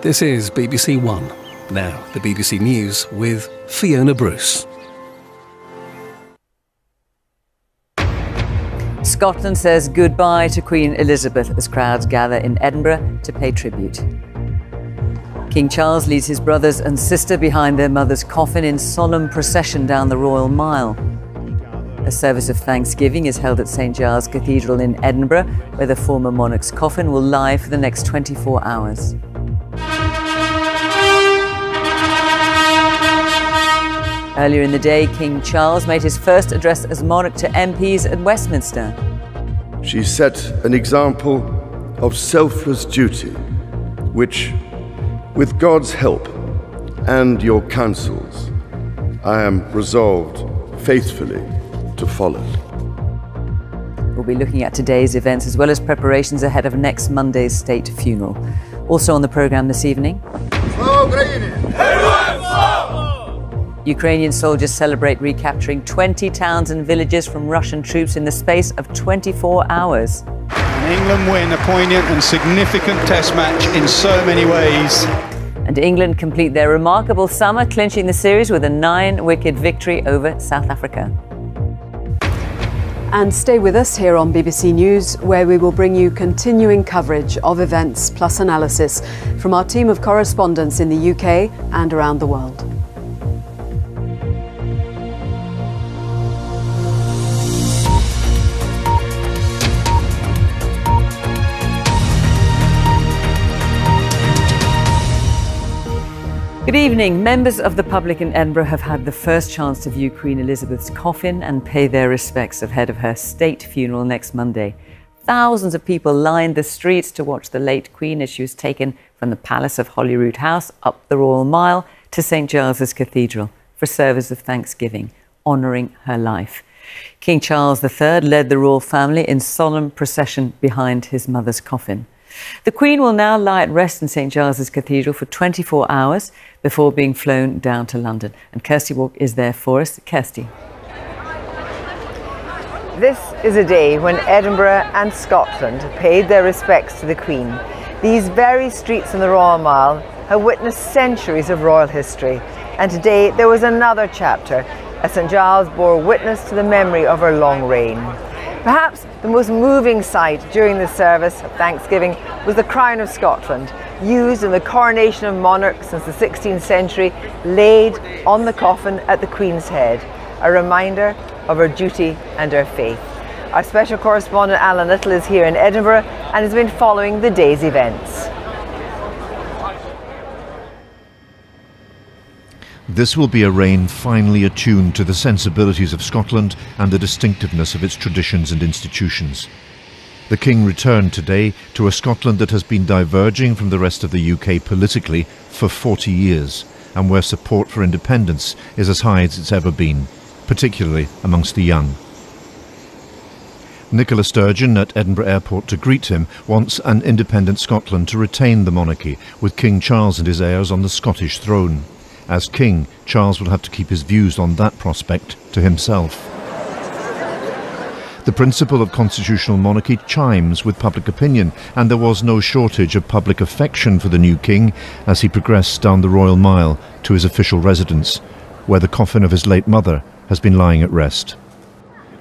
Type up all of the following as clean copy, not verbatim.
This is BBC One. Now, the BBC News with Fiona Bruce. Scotland says goodbye to Queen Elizabeth as crowds gather in Edinburgh to pay tribute. King Charles leads his brothers and sister behind their mother's coffin in solemn procession down the Royal Mile. A service of thanksgiving is held at St Giles Cathedral in Edinburgh, where the former monarch's coffin will lie for the next 24 hours. Earlier in the day, King Charles made his first address as monarch to MPs at Westminster. She set an example of selfless duty, which, with God's help and your counsels, I am resolved faithfully to follow. We'll be looking at today's events as well as preparations ahead of next Monday's state funeral. Also on the programme this evening, Ukrainian soldiers celebrate recapturing 20 towns and villages from Russian troops in the space of 24 hours. An England win, a poignant and significant test match in so many ways. And England complete their remarkable summer, clinching the series with a 9-wicket victory over South Africa. And stay with us here on BBC News, where we will bring you continuing coverage of events plus analysis from our team of correspondents in the UK and around the world. Good evening. Members of the public in Edinburgh have had the first chance to view Queen Elizabeth's coffin and pay their respects ahead of her state funeral next Monday. Thousands of people lined the streets to watch the late Queen as she was taken from the Palace of Holyrood House up the Royal Mile to St Giles's Cathedral for service of thanksgiving, honouring her life. King Charles III led the royal family in solemn procession behind his mother's coffin. The Queen will now lie at rest in St Giles's Cathedral for 24 hours before being flown down to London. And Kirsty Walk is there for us. Kirsty. This is a day when Edinburgh and Scotland paid their respects to the Queen. These very streets in the Royal Mile have witnessed centuries of royal history. And today there was another chapter as St Giles bore witness to the memory of her long reign. Perhaps the most moving sight during the service of Thanksgiving was the crown of Scotland, used in the coronation of monarchs since the 16th century, laid on the coffin at the Queen's head, a reminder of her duty and her faith. Our special correspondent Alan Little is here in Edinburgh and has been following the day's events. This will be a reign finely attuned to the sensibilities of Scotland and the distinctiveness of its traditions and institutions. The King returned today to a Scotland that has been diverging from the rest of the UK politically for 40 years, and where support for independence is as high as it's ever been, particularly amongst the young. Nicola Sturgeon at Edinburgh Airport to greet him wants an independent Scotland to retain the monarchy, with King Charles and his heirs on the Scottish throne. As King, Charles will have to keep his views on that prospect to himself. The principle of constitutional monarchy chimes with public opinion, and there was no shortage of public affection for the new king as he progressed down the Royal Mile to his official residence, where the coffin of his late mother has been lying at rest.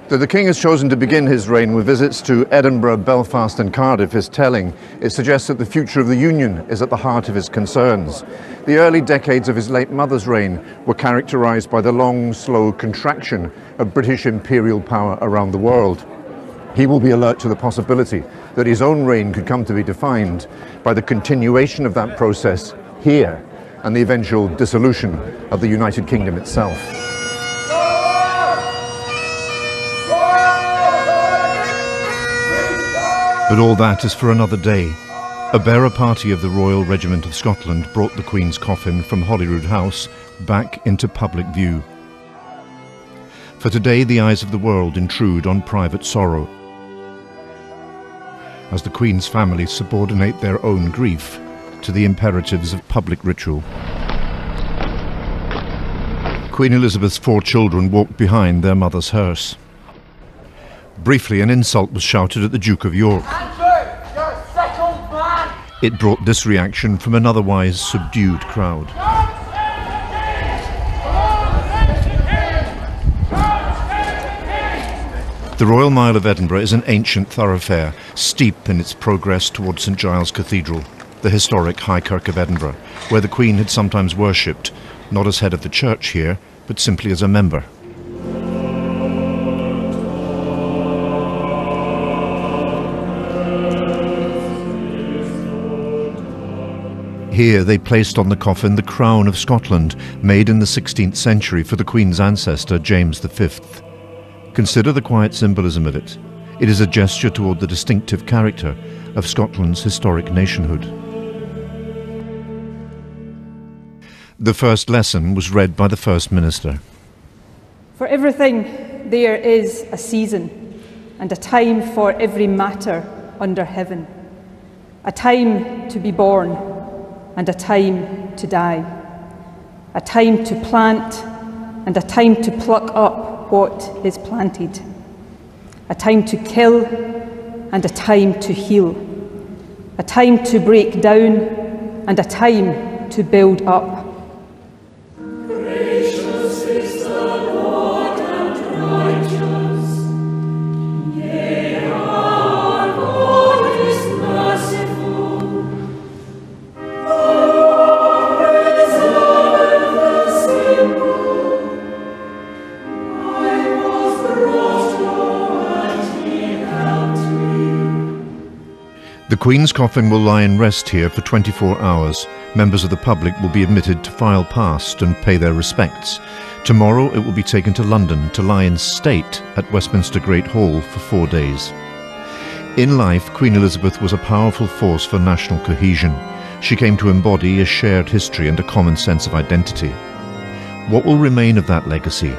The King has chosen to begin his reign with visits to Edinburgh, Belfast and Cardiff is telling. It suggests that the future of the Union is at the heart of his concerns. The early decades of his late mother's reign were characterised by the long, slow contraction of British imperial power around the world. He will be alert to the possibility that his own reign could come to be defined by the continuation of that process here and the eventual dissolution of the United Kingdom itself. But all that is for another day. A bearer party of the Royal Regiment of Scotland brought the Queen's coffin from Holyrood House back into public view. For today, the eyes of the world intrude on private sorrow, as the Queen's family subordinate their own grief to the imperatives of public ritual. Queen Elizabeth's 4 children walked behind their mother's hearse. Briefly, an insult was shouted at the Duke of York. Andrew, you're a settled man! It brought this reaction from an otherwise subdued crowd. The Royal Mile of Edinburgh is an ancient thoroughfare, steep in its progress towards St Giles Cathedral, the historic High Kirk of Edinburgh, where the Queen had sometimes worshipped, not as head of the church here, but simply as a member. Here they placed on the coffin the crown of Scotland, made in the 16th century for the Queen's ancestor, James V. Consider the quiet symbolism of it. It is a gesture toward the distinctive character of Scotland's historic nationhood. The first lesson was read by the First Minister. For everything there is a season and a time for every matter under heaven, a time to be born and a time to die, a time to plant and a time to pluck up what is planted, a time to kill and a time to heal, a time to break down and a time to build up. Gracious is the Lord and righteous, yea, our God is merciful. The Lord preserveth the simple. The Queen's coffin will lie in rest here for 24 hours. Members of the public will be admitted to file past and pay their respects. Tomorrow it will be taken to London to lie in state at Westminster Great Hall for 4 days. In life, Queen Elizabeth was a powerful force for national cohesion. She came to embody a shared history and a common sense of identity. What will remain of that legacy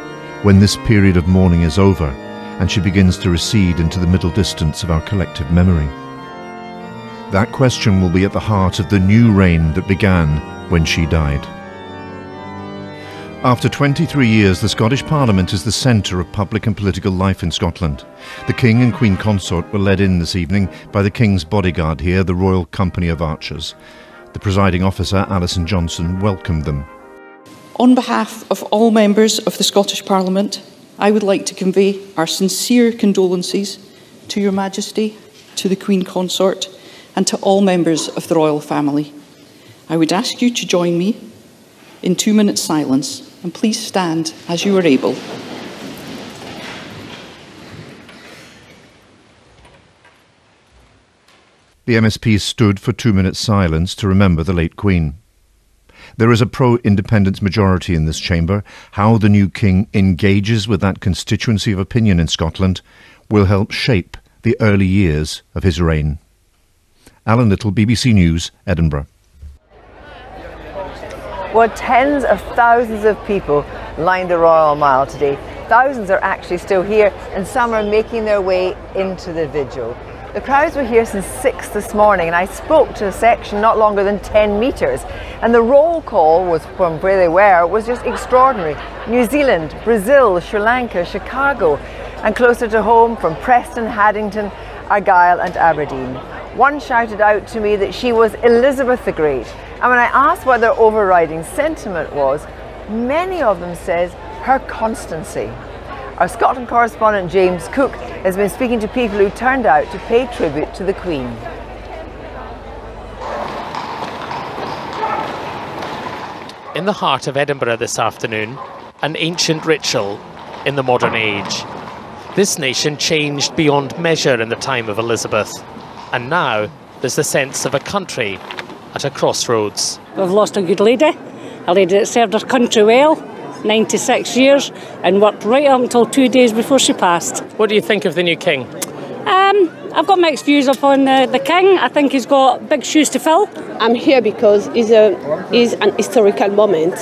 when this period of mourning is over and she begins to recede into the middle distance of our collective memory? That question will be at the heart of the new reign that began when she died. After 23 years, the Scottish Parliament is the centre of public and political life in Scotland. The King and Queen Consort were led in this evening by the King's bodyguard here, the Royal Company of Archers. The presiding officer, Alison Johnson, welcomed them. On behalf of all members of the Scottish Parliament, I would like to convey our sincere condolences to Your Majesty, to the Queen Consort, and to all members of the royal family. I would ask you to join me in 2 minutes silence, and please stand as you are able. The MSP stood for 2 minutes silence to remember the late Queen. There is a pro-independence majority in this chamber. How the new King engages with that constituency of opinion in Scotland will help shape the early years of his reign. Alan Little, BBC News, Edinburgh. Well, tens of thousands of people lined the Royal Mile today. Thousands are actually still here, and some are making their way into the vigil. The crowds were here since 6 this morning, and I spoke to a section not longer than 10 metres, and the roll call was from where they were was just extraordinary. New Zealand, Brazil, Sri Lanka, Chicago, and closer to home from Preston, Haddington, Argyll and Aberdeen. One shouted out to me that she was Elizabeth the Great, and when I asked what their overriding sentiment was, many of them says her constancy. Our Scotland correspondent James Cook has been speaking to people who turned out to pay tribute to the Queen. In the heart of Edinburgh this afternoon, an ancient ritual in the modern age. This nation changed beyond measure in the time of Elizabeth, and now there's the sense of a country at a crossroads. We've lost a good lady, a lady that served her country well, 96 years, and worked right up until 2 days before she passed. What do you think of the new King? I've got mixed views upon the King. I think he's got big shoes to fill. I'm here because it's an historical moment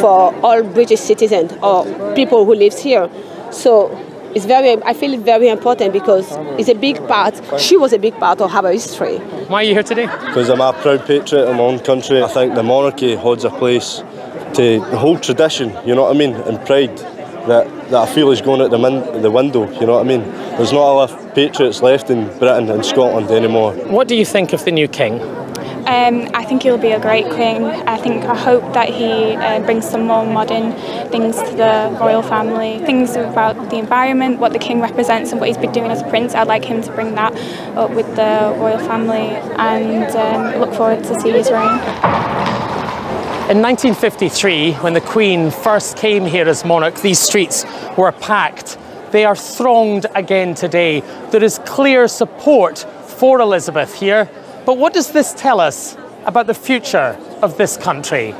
for all British citizens or people who live here. So I feel it very important because it's a big part. She was a big part of our history. Why are you here today? Because I'm a proud patriot of my own country. I think the monarchy holds a place to hold tradition, you know what I mean, and pride that I feel is going out the window, you know what I mean. There's not enough patriots left in Britain and Scotland anymore. What do you think of the new King? I think he'll be a great king. I hope that he brings some more modern things to the royal family. Things about the environment, what the king represents and what he's been doing as a prince. I'd like him to bring that up with the royal family and look forward to see his reign. In 1953, when the Queen first came here as monarch, these streets were packed. They are thronged again today. There is clear support for Elizabeth here. But what does this tell us about the future of this country?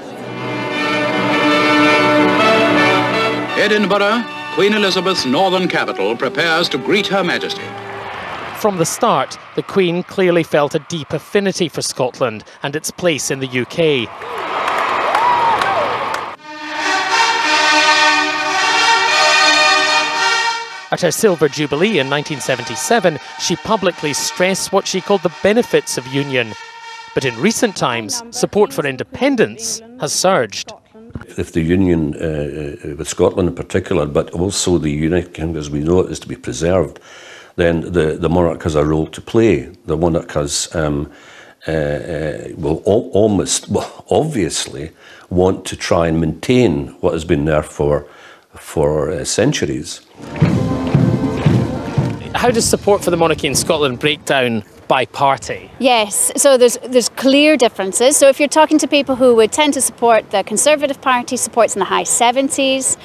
Edinburgh, Queen Elizabeth's northern capital, prepares to greet Her Majesty. From the start, the Queen clearly felt a deep affinity for Scotland and its place in the UK. At her Silver Jubilee in 1977, she publicly stressed what she called the benefits of union. But in recent times, support for independence has surged. If the union with Scotland in particular, but also the United Kingdom as we know it, is to be preserved, then the monarch has a role to play. The monarch has, obviously want to try and maintain what has been there for centuries. How does support for the monarchy in Scotland break down by party? Yes, so there's clear differences. So if you're talking to people who would tend to support the Conservative Party, supports in the high 70s.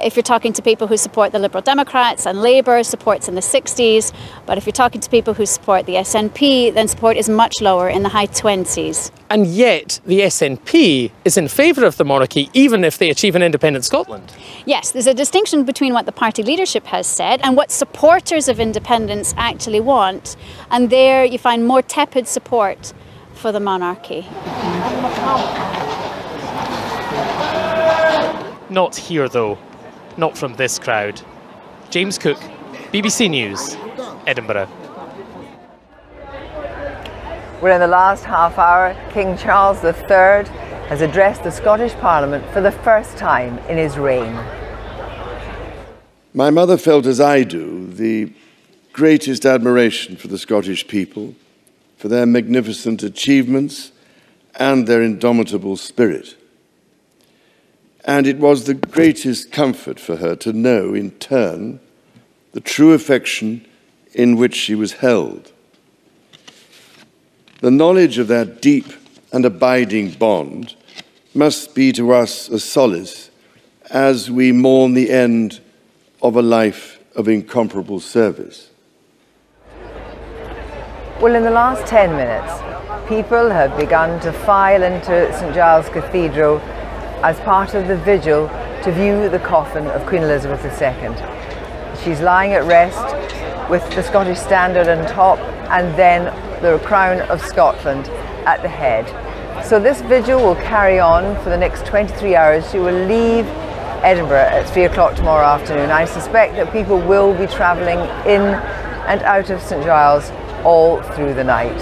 If you're talking to people who support the Liberal Democrats and Labour, support's in the 60s. But if you're talking to people who support the SNP, then support is much lower, in the high 20s. And yet the SNP is in favour of the monarchy, even if they achieve an independent Scotland. Yes, there's a distinction between what the party leadership has said and what supporters of independence actually want. And there you find more tepid support for the monarchy. Not here, though. Not from this crowd. James Cook, BBC News, Edinburgh. We're in the last half hour. King Charles III has addressed the Scottish Parliament for the first time in his reign. My mother felt, as I do, the greatest admiration for the Scottish people, for their magnificent achievements and their indomitable spirit. And it was the greatest comfort for her to know, in turn, the true affection in which she was held. The knowledge of that deep and abiding bond must be to us a solace as we mourn the end of a life of incomparable service. Well, in the last 10 minutes, people have begun to file into St Giles Cathedral as part of the vigil to view the coffin of Queen Elizabeth II. She's lying at rest with the Scottish standard on top and then the crown of Scotland at the head. So this vigil will carry on for the next 23 hours. She will leave Edinburgh at 3 o'clock tomorrow afternoon. I suspect that people will be travelling in and out of St Giles all through the night.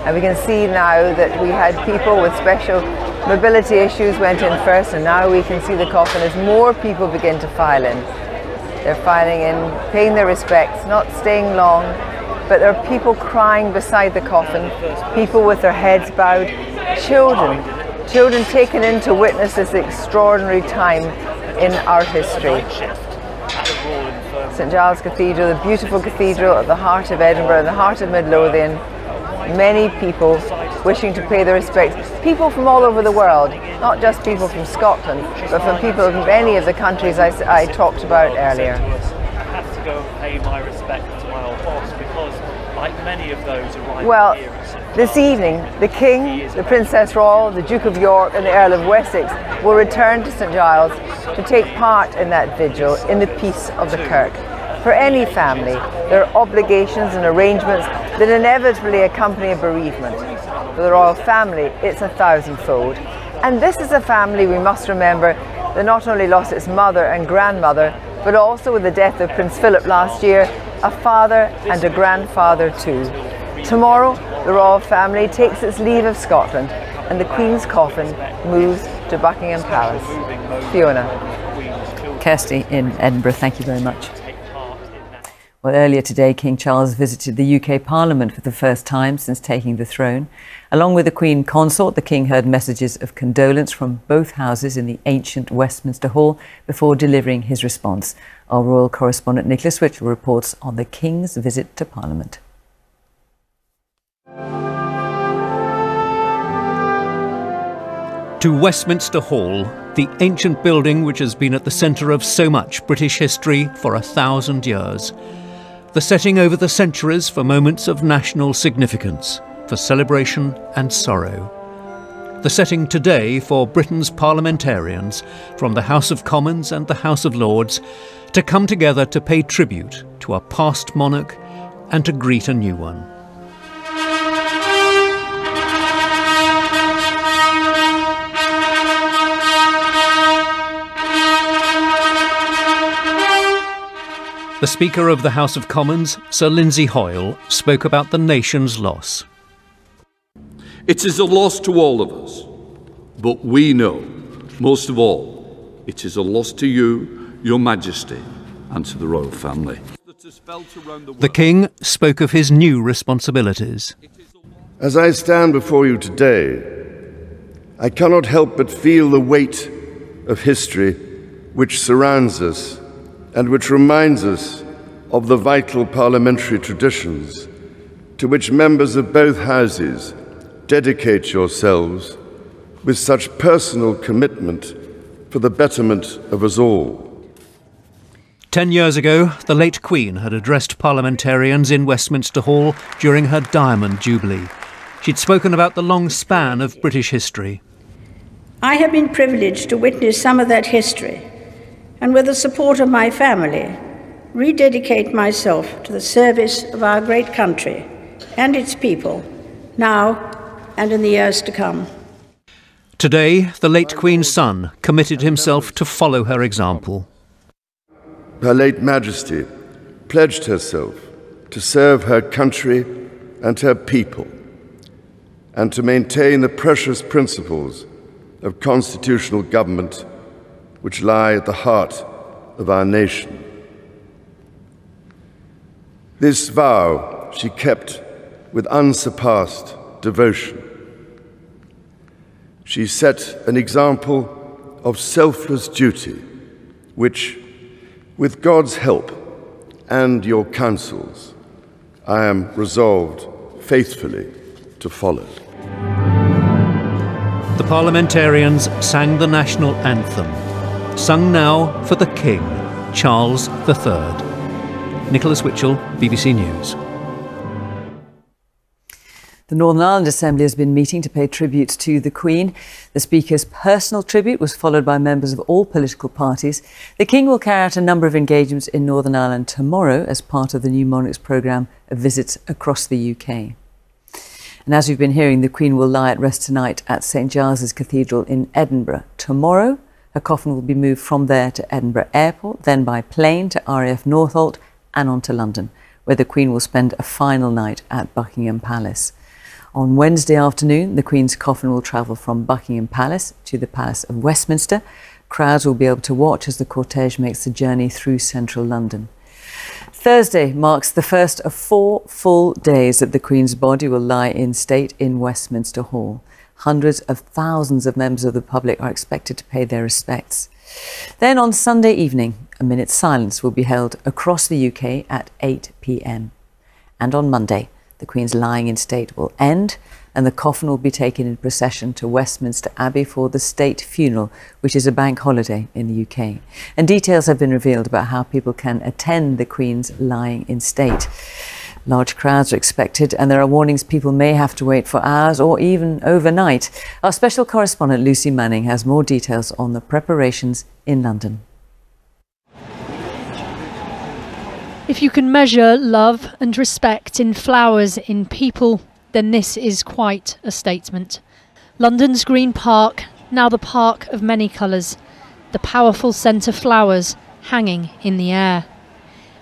And we can see now that we had people with special mobility issues went in first, and now we can see the coffin as more people begin to file in. They're filing in, paying their respects, not staying long, but there are people crying beside the coffin, people with their heads bowed, children taken in to witness this extraordinary time in our history. St Giles Cathedral, the beautiful cathedral at the heart of Edinburgh, the heart of Midlothian. Many people wishing to pay their respects. People from all over the world, not just people from Scotland, but from people from any of the countries I talked about earlier. I have to go and pay my respects to my old boss because, like many of those arriving here at St. This evening, the King, the Princess Royal, the Duke of York and the Earl of Wessex will return to St Giles to take part in that vigil in the peace of the Kirk. For any family, there are obligations and arrangements that inevitably accompany a bereavement. For the royal family, it's 1,000-fold. And this is a family, we must remember, that not only lost its mother and grandmother, but also with the death of Prince Philip last year, a father and a grandfather too. Tomorrow, the royal family takes its leave of Scotland and the Queen's coffin moves to Buckingham Palace. Fiona. Kirsty in Edinburgh, thank you very much. Well, earlier today, King Charles visited the UK Parliament for the first time since taking the throne. Along with the Queen Consort, the King heard messages of condolence from both houses in the ancient Westminster Hall before delivering his response. Our royal correspondent Nicholas Witchell reports on the King's visit to Parliament. To Westminster Hall, the ancient building which has been at the centre of so much British history for 1,000 years. The setting over the centuries for moments of national significance, for celebration and sorrow. The setting today for Britain's parliamentarians, from the House of Commons and the House of Lords, to come together to pay tribute to a past monarch and to greet a new one. The Speaker of the House of Commons, Sir Lindsay Hoyle, spoke about the nation's loss. It is a loss to all of us, but we know, most of all, it is a loss to you, Your Majesty, and to the royal family. The King spoke of his new responsibilities. As I stand before you today, I cannot help but feel the weight of history which surrounds us and which reminds us of the vital parliamentary traditions to which members of both houses dedicate yourselves with such personal commitment for the betterment of us all. 10 years ago, the late Queen had addressed parliamentarians in Westminster Hall during her Diamond Jubilee. She'd spoken about the long span of British history. I have been privileged to witness some of that history, and with the support of my family, rededicate myself to the service of our great country and its people, now and in the years to come. Today, the late Queen's son committed himself to follow her example. Her late Majesty pledged herself to serve her country and her people, and to maintain the precious principles of constitutional government which lie at the heart of our nation. This vow she kept with unsurpassed devotion. She set an example of selfless duty, which, with God's help and your counsels, I am resolved faithfully to follow. The parliamentarians sang the national anthem, sung now for the King, Charles III. Nicholas Witchell, BBC News. The Northern Ireland Assembly has been meeting to pay tribute to the Queen. The Speaker's personal tribute was followed by members of all political parties. The King will carry out a number of engagements in Northern Ireland tomorrow as part of the new Monarch's programme of visits across the UK. And as we've been hearing, the Queen will lie at rest tonight at St Giles's Cathedral in Edinburgh. Tomorrow, her coffin will be moved from there to Edinburgh Airport, then by plane to RAF Northolt and on to London, where the Queen will spend a final night at Buckingham Palace. On Wednesday afternoon, the Queen's coffin will travel from Buckingham Palace to the Palace of Westminster. Crowds will be able to watch as the cortege makes the journey through central London. Thursday marks the first of 4 full days that the Queen's body will lie in state in Westminster Hall. Hundreds of thousands of members of the public are expected to pay their respects. Then on Sunday evening, a minute's silence will be held across the UK at 8 p.m. And on Monday, the Queen's lying in state will end and the coffin will be taken in procession to Westminster Abbey for the state funeral, which is a bank holiday in the UK. And details have been revealed about how people can attend the Queen's lying in state. Large crowds are expected and there are warnings people may have to wait for hours or even overnight. Our special correspondent Lucy Manning has more details on the preparations in London. If you can measure love and respect in flowers in people, then this is quite a statement. London's Green Park, now the park of many colours, the powerful scent of flowers hanging in the air.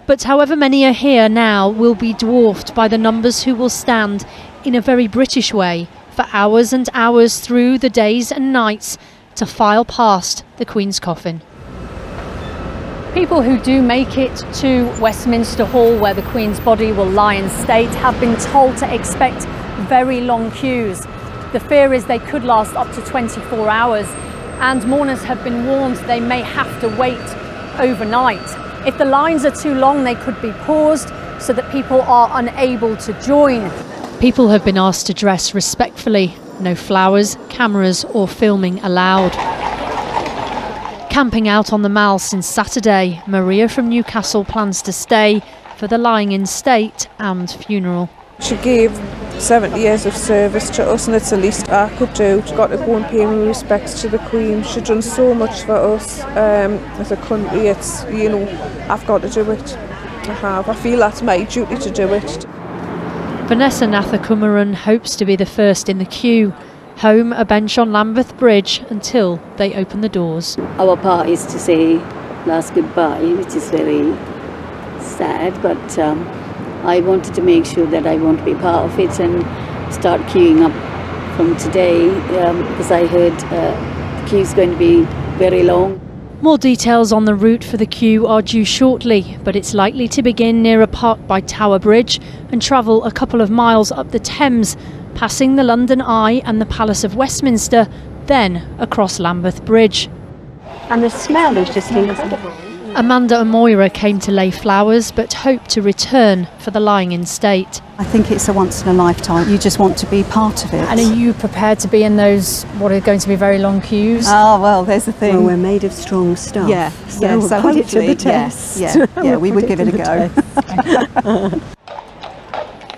But however many are here now will be dwarfed by the numbers who will stand in a very British way for hours and hours through the days and nights to file past the Queen's coffin. People who do make it to Westminster Hall, where the Queen's body will lie in state, have been told to expect very long queues. The fear is they could last up to 24 hours, and mourners have been warned they may have to wait overnight. If the lines are too long, they could be paused so that people are unable to join. People have been asked to dress respectfully. No flowers, cameras or filming allowed. Camping out on the Mall since Saturday, Maria from Newcastle plans to stay for the lying in state and funeral. She gave 70 years of service to us, and it's the least I could do. I've got to go and pay my respects to the Queen. She's done so much for us as a country. It's, you know, I've got to do it. I have. I feel that's my duty to do it. Vanessa Nathakumaran hopes to be the first in the queue. Home, a bench on Lambeth Bridge until they open the doors. Our part is to say last goodbye, which is very sad, but I wanted to make sure that I want to be part of it and start queuing up from today because I heard the queue's going to be very long. More details on the route for the queue are due shortly, but it's likely to begin near a park by Tower Bridge and travel a couple of miles up the Thames, passing the London Eye and the Palace of Westminster, then across Lambeth Bridge. And the smell is just incredible. Amanda and Moira came to lay flowers but hope to return for the lying in state. I think it's a once in a lifetime. You just want to be part of it. And are you prepared to be in those, what are going to be very long queues? Oh, well, there's the thing. Well, we're made of strong stuff. Yeah, so we'll put it to the test. Yeah, we would give it a go.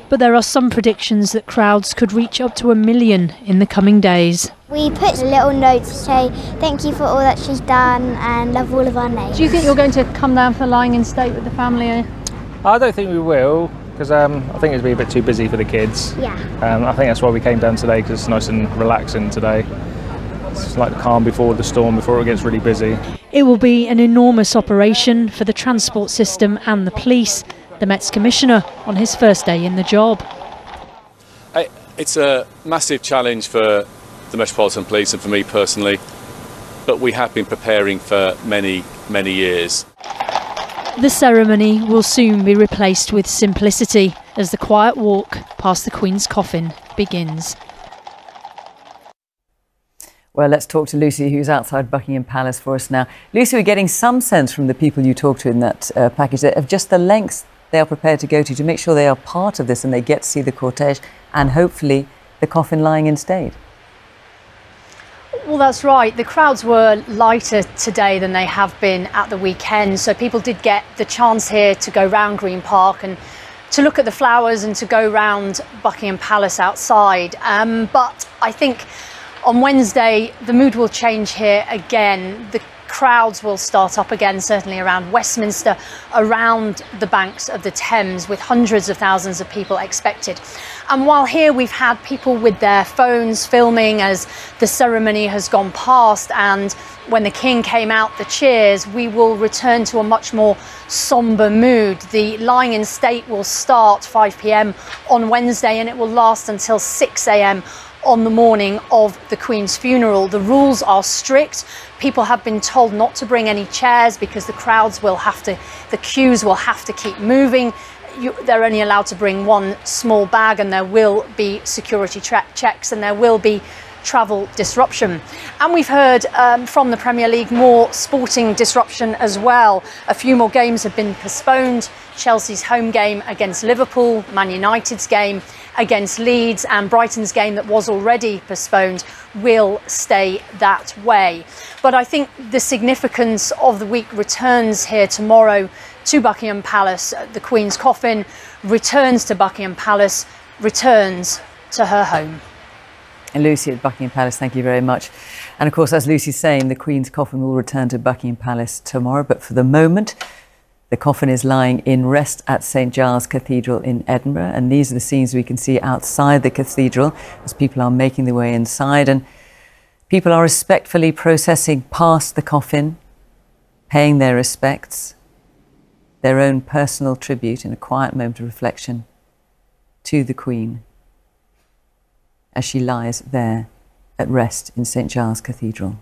But there are some predictions that crowds could reach up to 1 million in the coming days. We put a little note to say thank you for all that she's done and love all of our names. Do you think you're going to come down for the lying in state with the family? I don't think we will, because I think it'd be a bit too busy for the kids. Yeah. I think that's why we came down today, because it's nice and relaxing today. It's like the calm before the storm, before it gets really busy. It will be an enormous operation for the transport system and the police. The Met's commissioner on his first day in the job. It's a massive challenge for the Metropolitan Police and for me personally, but we have been preparing for many, many years. The ceremony will soon be replaced with simplicity as the quiet walk past the Queen's coffin begins. Well, let's talk to Lucy, who's outside Buckingham Palace for us now. Lucy, we're getting some sense from the people you talked to in that package of just the lengths they are prepared to go to make sure they are part of this and they get to see the cortege and hopefully the coffin lying in state. Well, that's right. The crowds were lighter today than they have been at the weekend. So people did get the chance here to go round Green Park and to look at the flowers and to go round Buckingham Palace outside. But I think on Wednesday, the mood will change here again. The crowds will start up again, certainly around Westminster, around the banks of the Thames, with hundreds of thousands of people expected. And while here we've had people with their phones filming as the ceremony has gone past, and when the King came out, the cheers, we will return to a much more sombre mood. The lying in state will start 5 p.m. on Wednesday and it will last until 6 a.m. on the morning of the Queen's funeral. The rules are strict. People have been told not to bring any chairs because the queues will have to keep moving. They're only allowed to bring one small bag, and there will be security checks and there will be travel disruption. And we've heard from the Premier League more sporting disruption as well. A few more games have been postponed. Chelsea's home game against Liverpool, Man United's game against Leeds, and Brighton's game that was already postponed will stay that way. But I think the significance of the week returns here tomorrow to Buckingham Palace. The Queen's coffin returns to Buckingham Palace, returns to her home. And Lucy at Buckingham Palace, thank you very much. And of course, as Lucy's saying, the Queen's coffin will return to Buckingham Palace tomorrow. But for the moment, the coffin is lying in rest at St Giles Cathedral in Edinburgh. And these are the scenes we can see outside the cathedral as people are making their way inside. And people are respectfully processing past the coffin, paying their respects, their own personal tribute in a quiet moment of reflection to the Queen as she lies there at rest in St Giles Cathedral.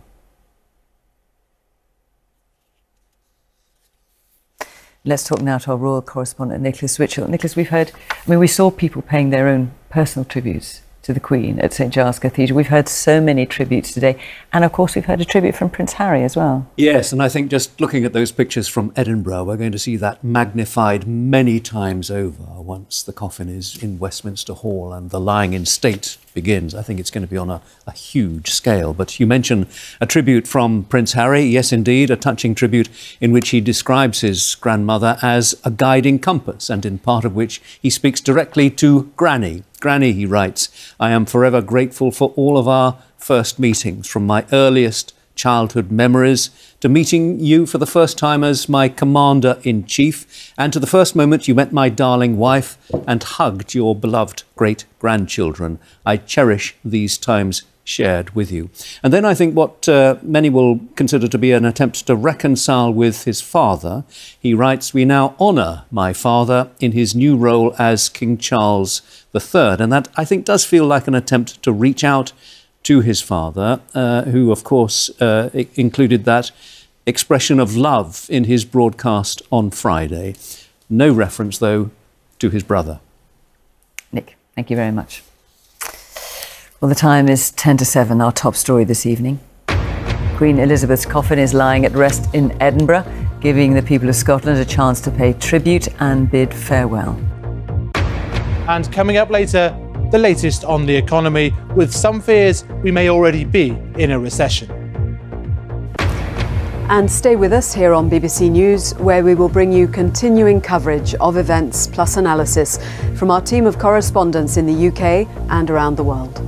Let's talk now to our royal correspondent, Nicholas Witchell. Nicholas, we saw people paying their own personal tributes to the Queen at St Giles Cathedral. We've heard so many tributes today. And of course, we've heard a tribute from Prince Harry as well. Yes, and I think just looking at those pictures from Edinburgh, we're going to see that magnified many times over once the coffin is in Westminster Hall and the lying in state begins. I think it's going to be on a huge scale. But you mentioned a tribute from Prince Harry. Yes, indeed, a touching tribute in which he describes his grandmother as a guiding compass, and in part of which he speaks directly to Granny. Granny, he writes, I am forever grateful for all of our first meetings, from my earliest childhood memories to meeting you for the first time as my commander-in-chief, and to the first moment you met my darling wife and hugged your beloved great-grandchildren. I cherish these times shared with you. And then I think what many will consider to be an attempt to reconcile with his father. He writes, we now honour my father in his new role as King Charles III. And that, I think, does feel like an attempt to reach out to his father, who, of course, included that expression of love in his broadcast on Friday. No reference, though, to his brother. Nick, thank you very much. Well, the time is 10 to 7, our top story this evening. Queen Elizabeth's coffin is lying at rest in Edinburgh, giving the people of Scotland a chance to pay tribute and bid farewell. And coming up later, the latest on the economy, with some fears we may already be in a recession. And stay with us here on BBC News, where we will bring you continuing coverage of events plus analysis from our team of correspondents in the UK and around the world.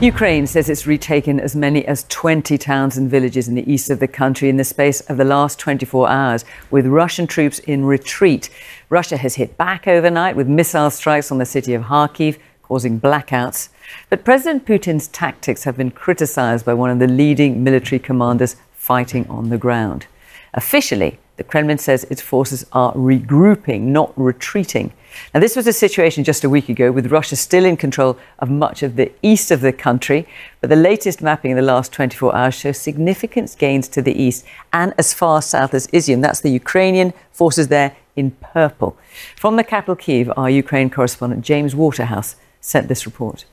Ukraine says it's retaken as many as 20 towns and villages in the east of the country in the space of the last 24 hours, with Russian troops in retreat. Russia has hit back overnight with missile strikes on the city of Kharkiv, causing blackouts. But President Putin's tactics have been criticised by one of the leading military commanders fighting on the ground. Officially, the Kremlin says its forces are regrouping, not retreating. Now, this was a situation just a week ago, with Russia still in control of much of the east of the country. But the latest mapping in the last 24 hours shows significant gains to the east and as far south as Izium. That's the Ukrainian forces there in purple. From the capital, Kyiv, our Ukraine correspondent James Waterhouse sent this report.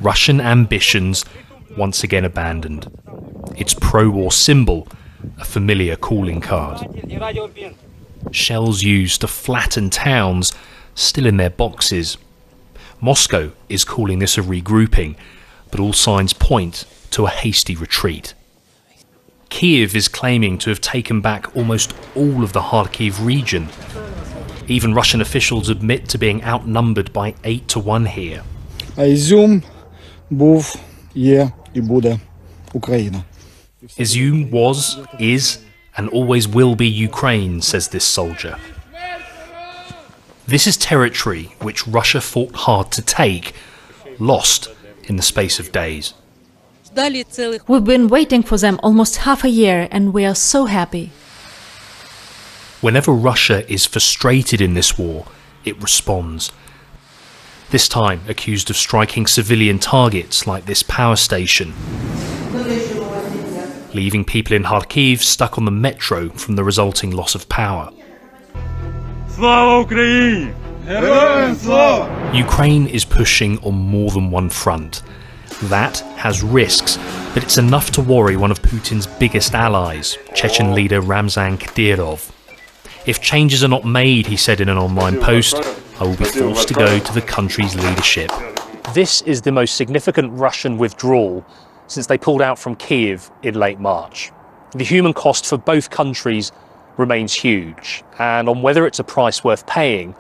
Russian ambitions once again abandoned. Its pro-war symbol, a familiar calling card. Shells used to flatten towns, still in their boxes. Moscow is calling this a regrouping, but all signs point to a hasty retreat. Kyiv is claiming to have taken back almost all of the Kharkiv region. Even Russian officials admit to being outnumbered by 8 to 1 here. Izium був, є і буде Україна. Izium was, is, and always will be Ukraine, says this soldier. This is territory which Russia fought hard to take, lost in the space of days. We've been waiting for them almost half a year, and we are so happy. Whenever Russia is frustrated in this war, it responds. This time accused of striking civilian targets like this power station, leaving people in Kharkiv stuck on the metro from the resulting loss of power. Ukraine is pushing on more than one front. That has risks, but it's enough to worry one of Putin's biggest allies, Chechen leader Ramzan Kadyrov. If changes are not made, he said in an online post, I will be forced to go to the country's leadership. This is the most significant Russian withdrawal since they pulled out from Kyiv in late March. The human cost for both countries remains huge, and on whether it's a price worth paying,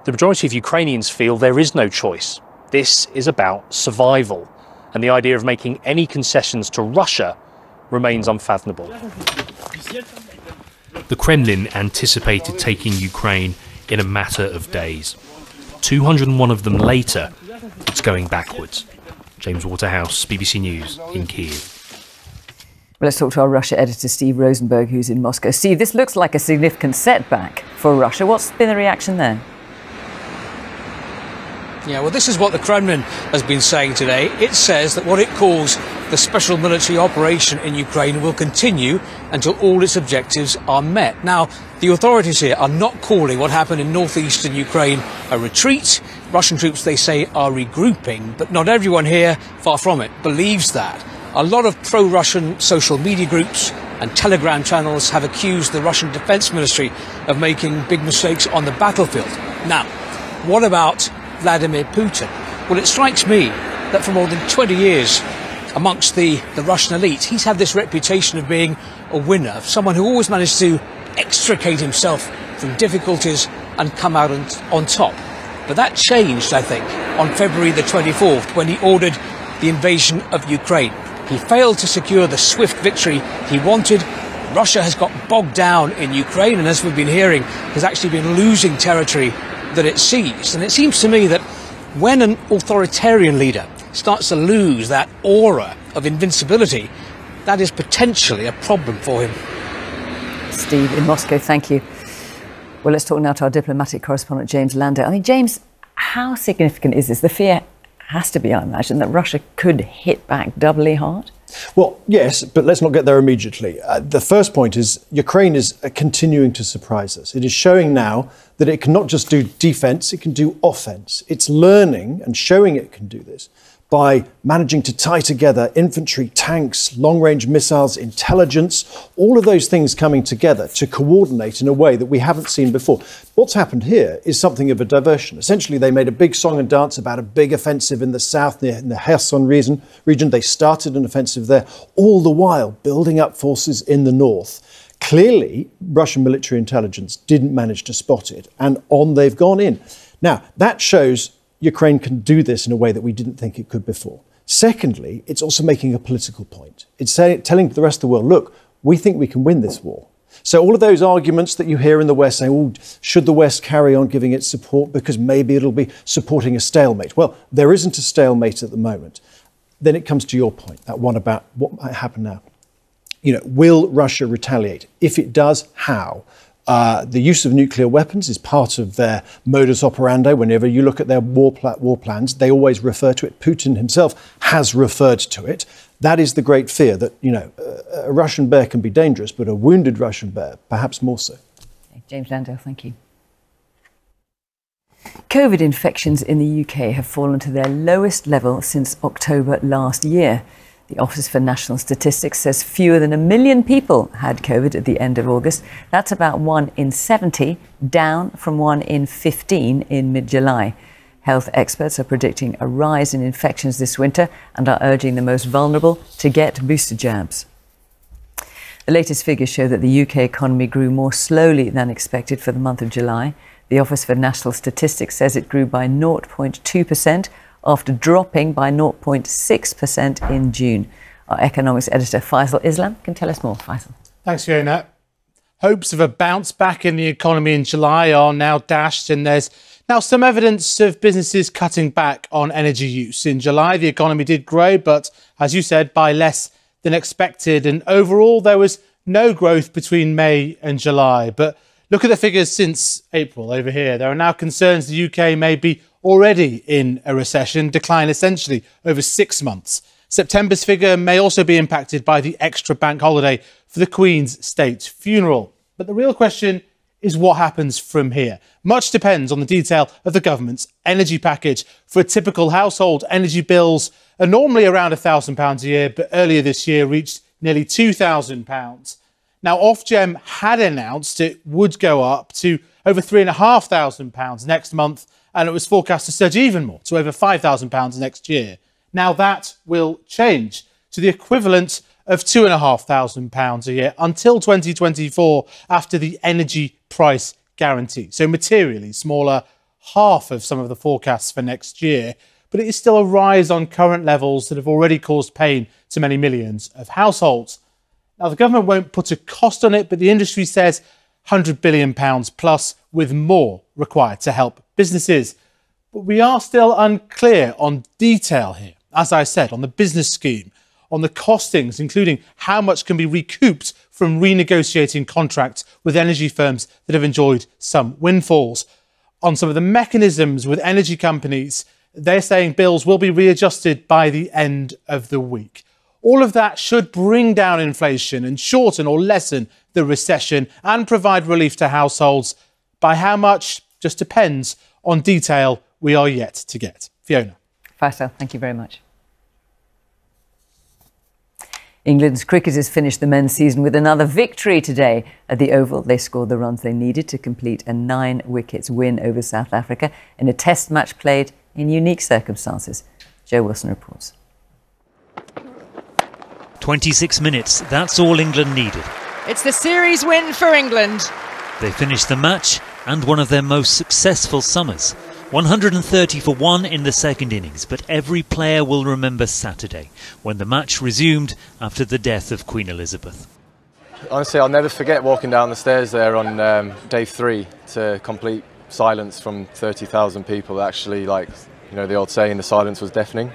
the majority of Ukrainians feel there is no choice. This is about survival, and the idea of making any concessions to Russia remains unfathomable. The Kremlin anticipated taking Ukraine in a matter of days. 201 of them later, it's going backwards. James Waterhouse, BBC News in Kyiv. Well, let's talk to our Russia editor, Steve Rosenberg, who's in Moscow. Steve, this looks like a significant setback for Russia. What's been the reaction there? Yeah, well, this is what the Kremlin has been saying today. It says that what it calls the special military operation in Ukraine will continue until all its objectives are met. Now, the authorities here are not calling what happened in northeastern Ukraine a retreat. Russian troops, they say, are regrouping, but not everyone here, far from it, believes that. A lot of pro-Russian social media groups and Telegram channels have accused the Russian Defense Ministry of making big mistakes on the battlefield. Now, what about Vladimir Putin? Well, it strikes me that for more than 20 years amongst the Russian elite, he's had this reputation of being a winner, someone who always managed to extricate himself from difficulties and come out on top. But that changed, I think, on February the 24th, when he ordered the invasion of Ukraine. He failed to secure the swift victory he wanted. Russia has got bogged down in Ukraine, and as we've been hearing, has actually been losing territory that it seized. And it seems to me that when an authoritarian leader starts to lose that aura of invincibility, that is potentially a problem for him. Steve in Moscow, thank you. Well, let's talk now to our diplomatic correspondent, James Landau. I mean, James, how significant is this? The fear has to be, I imagine, that Russia could hit back doubly hard? Well, yes, but let's not get there immediately. The first point is Ukraine is continuing to surprise us. It is showing now that it can not just do defence, it can do offence. It's learning and showing it can do this by managing to tie together infantry, tanks, long-range missiles, intelligence, all of those things coming together to coordinate in a way that we haven't seen before. What's happened here is something of a diversion. Essentially, they made a big song and dance about a big offensive in the south, in the Kherson region. They started an offensive there, all the while building up forces in the north. Clearly, Russian military intelligence didn't manage to spot it, and on they've gone in. Now, that shows Ukraine can do this in a way that we didn't think it could before. Secondly, it's also making a political point. It's telling the rest of the world, look, we think we can win this war. So all of those arguments that you hear in the West saying, oh, should the West carry on giving its support because maybe it'll be supporting a stalemate? Well, there isn't a stalemate at the moment. Then it comes to your point, that one about what might happen now. Will Russia retaliate? If it does, how? The use of nuclear weapons is part of their modus operandi. Whenever you look at their war plans, they always refer to it. Putin himself has referred to it. That is the great fear, that, a Russian bear can be dangerous, but a wounded Russian bear, perhaps more so. James Landau, thank you. COVID infections in the UK have fallen to their lowest level since October last year. The Office for National Statistics says fewer than 1 million people had COVID at the end of August. That's about 1 in 70, down from 1 in 15 in mid-July. Health experts are predicting a rise in infections this winter and are urging the most vulnerable to get booster jabs. The latest figures show that the UK economy grew more slowly than expected for the month of July. The Office for National Statistics says it grew by 0.2%, after dropping by 0.6% in June. Our economics editor, Faisal Islam, can tell us more. Faisal. Thanks, Fiona. Hopes of a bounce back in the economy in July are now dashed, and there's now some evidence of businesses cutting back on energy use. In July, the economy did grow, but as you said, by less than expected. And overall, there was no growth between May and July. But look at the figures since April over here. There are now concerns the UK may be already in a recession, decline essentially over 6 months. September's figure may also be impacted by the extra bank holiday for the Queen's state funeral. But the real question is what happens from here. Much depends on the detail of the government's energy package. For a typical household, energy bills are normally around £1,000 a year, but earlier this year reached nearly £2,000. Now, Ofgem had announced it would go up to over £3,500 next month, and it was forecast to surge even more, to over £5,000 next year. Now that will change to the equivalent of £2,500 a year until 2024 after the energy price guarantee. So materially smaller, half of some of the forecasts for next year. But it is still a rise on current levels that have already caused pain to many millions of households. Now, the government won't put a cost on it, but the industry says £100 billion plus, with more required to help businesses. But we are still unclear on detail here. As I said, on the business scheme, on the costings, including how much can be recouped from renegotiating contracts with energy firms that have enjoyed some windfalls. On some of the mechanisms with energy companies, they're saying bills will be readjusted by the end of the week. All of that should bring down inflation and shorten or lessen the recession and provide relief to households. By how much just depends on detail we are yet to get. Fiona. Faisal, thank you very much. England's cricketers finished the men's season with another victory today. At the Oval, they scored the runs they needed to complete a 9-wicket win over South Africa in a test match played in unique circumstances. Joe Wilson reports. 26 minutes, that's all England needed. It's the series win for England. They finished the match and one of their most successful summers. 130 for 1 in the second innings, but every player will remember Saturday, when the match resumed after the death of Queen Elizabeth. Honestly, I'll never forget walking down the stairs there on day 3 to complete silence from 30,000 people. Actually, like, you know, the old saying, the silence was deafening.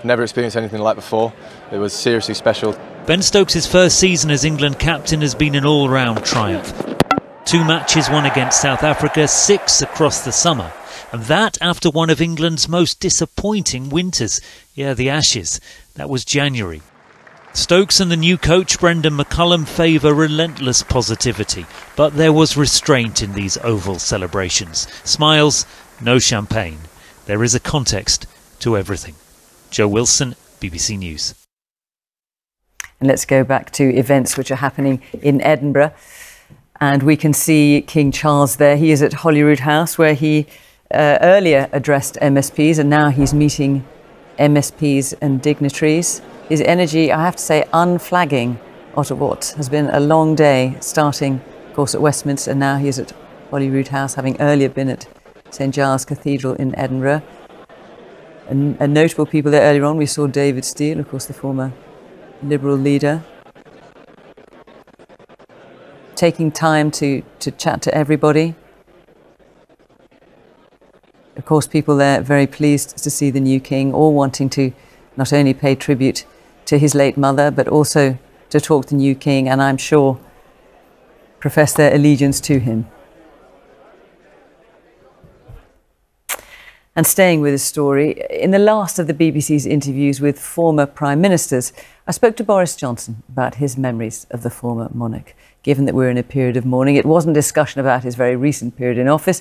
Never experienced anything like before. It was seriously special. Ben Stokes' first season as England captain has been an all-round triumph. 2 matches won against South Africa, 6 across the summer. And that after one of England's most disappointing winters. Yeah, the Ashes. That was January. Stokes and the new coach Brendan McCullum favour relentless positivity. But there was restraint in these Oval celebrations. Smiles, no champagne. There is a context to everything. Joe Wilson, BBC News. And let's go back to events which are happening in Edinburgh. And we can see King Charles there. He is at Holyrood House, where he earlier addressed MSPs, and now he's meeting MSPs and dignitaries. His energy, I have to say, unflagging out of what has been a long day, starting, of course, at Westminster, and now he's at Holyrood House, having earlier been at St Giles Cathedral in Edinburgh. And notable people there earlier on, we saw David Steele, of course, the former Liberal leader, taking time to chat to everybody. Of course, people there very pleased to see the new king, all wanting to not only pay tribute to his late mother, but also to talk to the new king, and I'm sure profess their allegiance to him. And staying with the story, in the last of the BBC's interviews with former prime ministers, I spoke to Boris Johnson about his memories of the former monarch. Given that we're in a period of mourning, it wasn't discussion about his very recent period in office.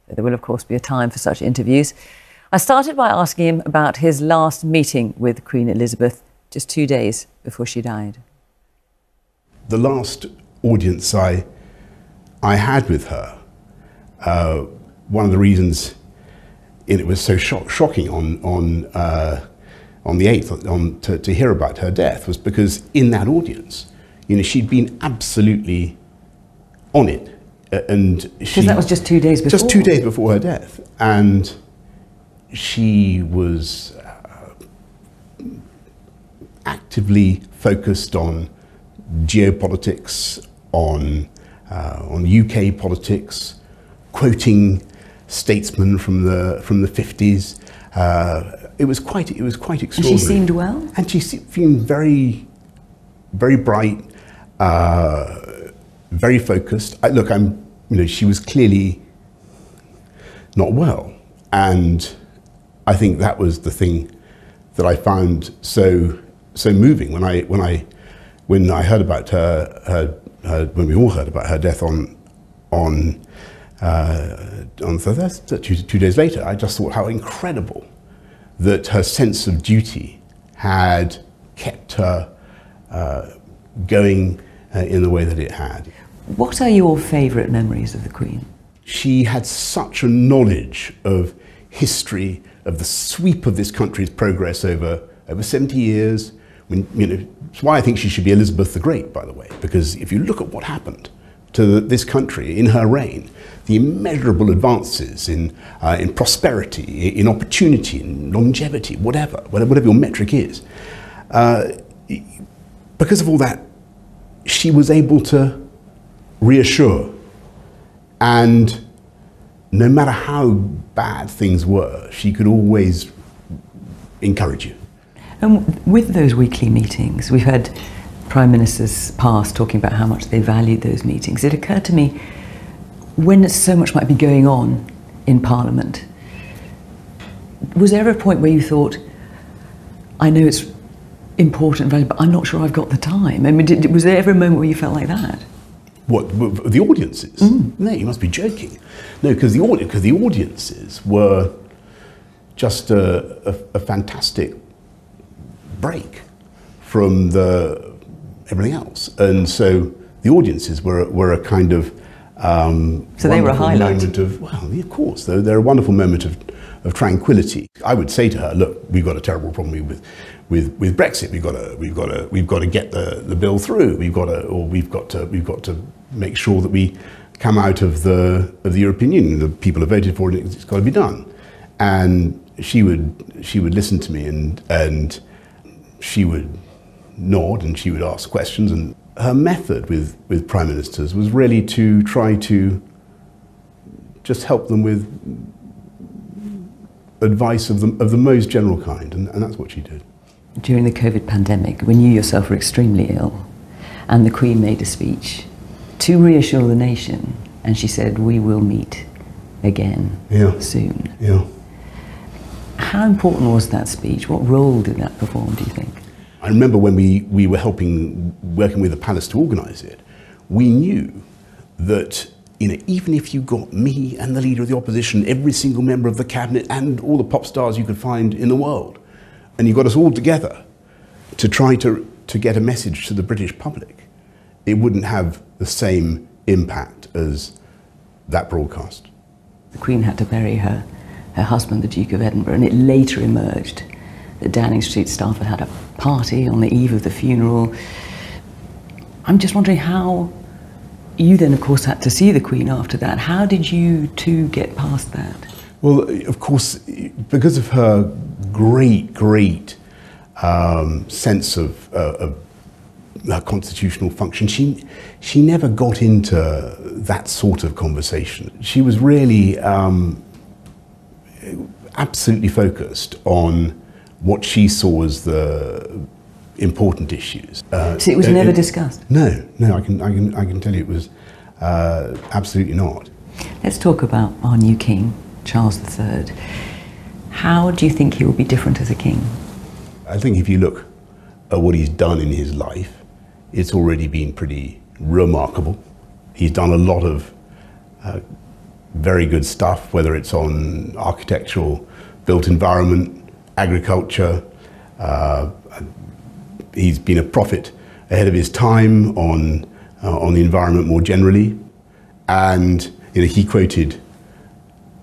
There will, of course, be a time for such interviews. I started by asking him about his last meeting with Queen Elizabeth, just 2 days before she died. The last audience I had with her, one of the reasons it was so shocking on the 8th to hear about her death was because in that audience, you know, she'd been absolutely on it. Because that was just 2 days before. Just 2 days before her death. And she was actively focused on geopolitics, on UK politics, quoting statesmen from the 50s. It was quite extraordinary. And she seemed well? And she seemed very, very bright, very focused. She was clearly not well, and I think that was the thing that I found so moving when I heard about her when we all heard about her death on Thursday, 2 days later. I just thought how incredible that her sense of duty had kept her going in the way that it had. What are your favourite memories of the Queen? She had such a knowledge of history, of the sweep of this country's progress over 70 years. It's why I think she should be Elizabeth the Great, by the way, because if you look at what happened to this country in her reign, the immeasurable advances in prosperity, in opportunity, in longevity, whatever your metric is, because of all that, she was able to reassure, and no matter how bad things were, she could always encourage you. And with those weekly meetings, we've had Prime Ministers past talking about how much they valued those meetings. It occurred to me, when so much might be going on in Parliament, was there ever a point where you thought, I know it's important and valuable, but I'm not sure I've got the time? I mean, was there ever a moment where you felt like that? What, the audiences? No, you must be joking. No, because the audiences were just a fantastic break from everything else. And so the audiences were a kind of so they were a highlight. Moment of, well, of course, they're a wonderful moment of tranquility. I would say to her, look, we've got a terrible problem with Brexit. We've got to get the bill through. We've got to make sure that we come out of the European Union. The people have voted for it. It's got to be done. And she would listen to me, and she would nod, and she would ask questions. And her method with prime ministers was really to try to just help them with advice of the most general kind, and that's what she did. During the COVID pandemic, when you yourself were extremely ill, and the Queen made a speech to reassure the nation, and she said, we will meet again soon. Yeah. How important was that speech? What role did that perform, do you think? I remember when we were working with the palace to organise it, we knew that, you know, even if you got me and the leader of the opposition, every single member of the cabinet and all the pop stars you could find in the world, and you got us all together to try to get a message to the British public, it wouldn't have the same impact as that broadcast. The Queen had to bury her husband, the Duke of Edinburgh, and it later emerged that Downing Street staff had a party on the eve of the funeral. I'm just wondering how you then, of course, had to see the Queen after that. How did you two get past that? Well, of course, because of her great sense of her constitutional function, she never got into that sort of conversation. She was really absolutely focused on what she saw as the important issues. So it was never discussed? No, I can tell you it was absolutely not. Let's talk about our new king, Charles III. How do you think he will be different as a king? I think if you look at what he's done in his life, it's already been pretty remarkable. He's done a lot of very good stuff, whether it's on architectural, built environment, agriculture. He's been a prophet ahead of his time on the environment more generally. And you know, he quoted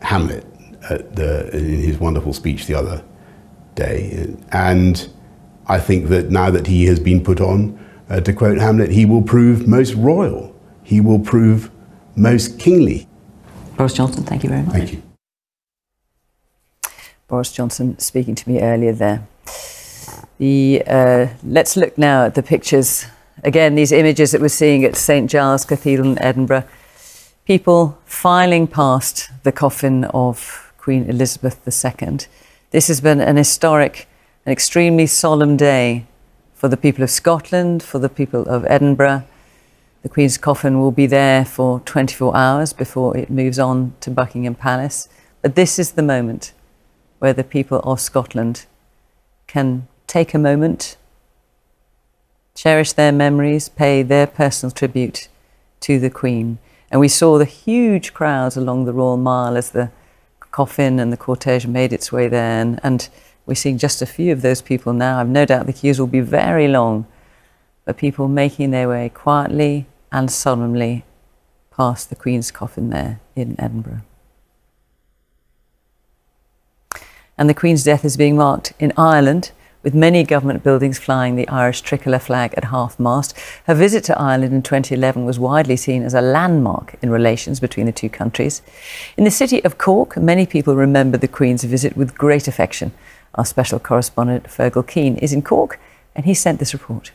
Hamlet in his wonderful speech the other day. And I think that now that he has been put on, to quote Hamlet, he will prove most royal. He will prove most kingly. Boris Johnson, thank you very much. Thank you. Boris Johnson speaking to me earlier there. Let's look now at the pictures. Again, these images that we're seeing at St Giles Cathedral in Edinburgh. People filing past the coffin of Queen Elizabeth II. This has been an historic, an extremely solemn day for the people of Scotland, for the people of Edinburgh. The Queen's coffin will be there for 24 hours before it moves on to Buckingham Palace. But this is the moment where the people of Scotland can take a moment, cherish their memories, pay their personal tribute to the Queen. And we saw the huge crowds along the Royal Mile as the coffin and the cortege made its way there. And we're seeing just a few of those people now. I've no doubt the queues will be very long, but people making their way quietly and solemnly past the Queen's coffin there in Edinburgh. And the Queen's death is being marked in Ireland, with many government buildings flying the Irish tricolour flag at half-mast. Her visit to Ireland in 2011 was widely seen as a landmark in relations between the two countries. In the city of Cork, many people remember the Queen's visit with great affection. Our special correspondent, Fergal Keane, is in Cork, and he sent this report.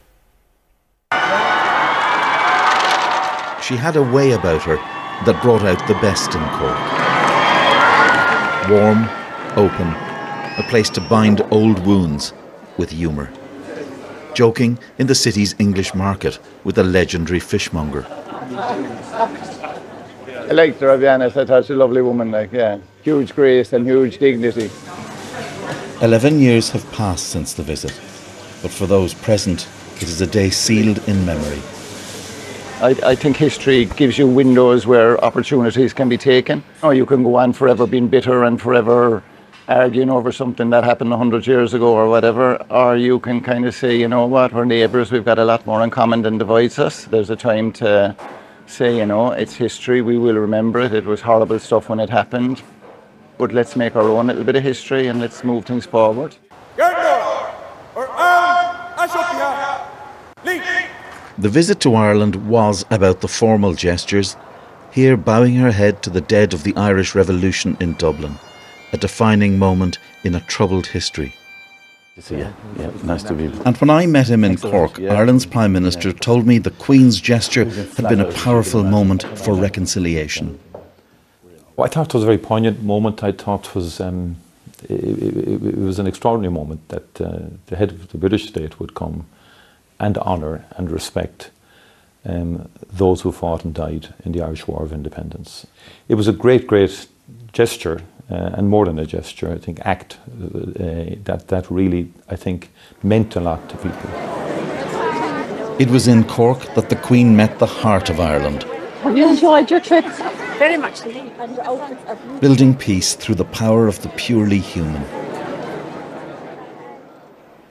She had a way about her that brought out the best in Cork. Warm, open, a place to bind old wounds with humour. Joking in the city's English market with the legendary fishmonger. I liked her, I'll be honest. I thought she was a lovely woman, huge grace and huge dignity. 11 years have passed since the visit, but for those present, it is a day sealed in memory. I think history gives you windows where opportunities can be taken. Or you can go on forever being bitter and forever arguing over something that happened 100 years ago or whatever, or you can kind of say, you know what, we're neighbours, we've got a lot more in common than divides us. There's a time to say, it's history, we will remember it, it was horrible stuff when it happened, but let's make our own little bit of history and let's move things forward. The visit to Ireland was about the formal gestures, here bowing her head to the dead of the Irish Revolution in Dublin, a defining moment in a troubled history. Yeah, nice to be. And when I met him in Cork, Ireland's Prime Minister told me the Queen's gesture had been a powerful moment for reconciliation. Well, I thought it was a very poignant moment. I thought it was an extraordinary moment that the head of the British state would come and honour and respect those who fought and died in the Irish War of Independence. It was a great gesture, and more than a gesture, I think, act that really, I think, meant a lot to people. It was in Cork that the Queen met the heart of Ireland. Have you enjoyed your trip? Very much. Building peace through the power of the purely human.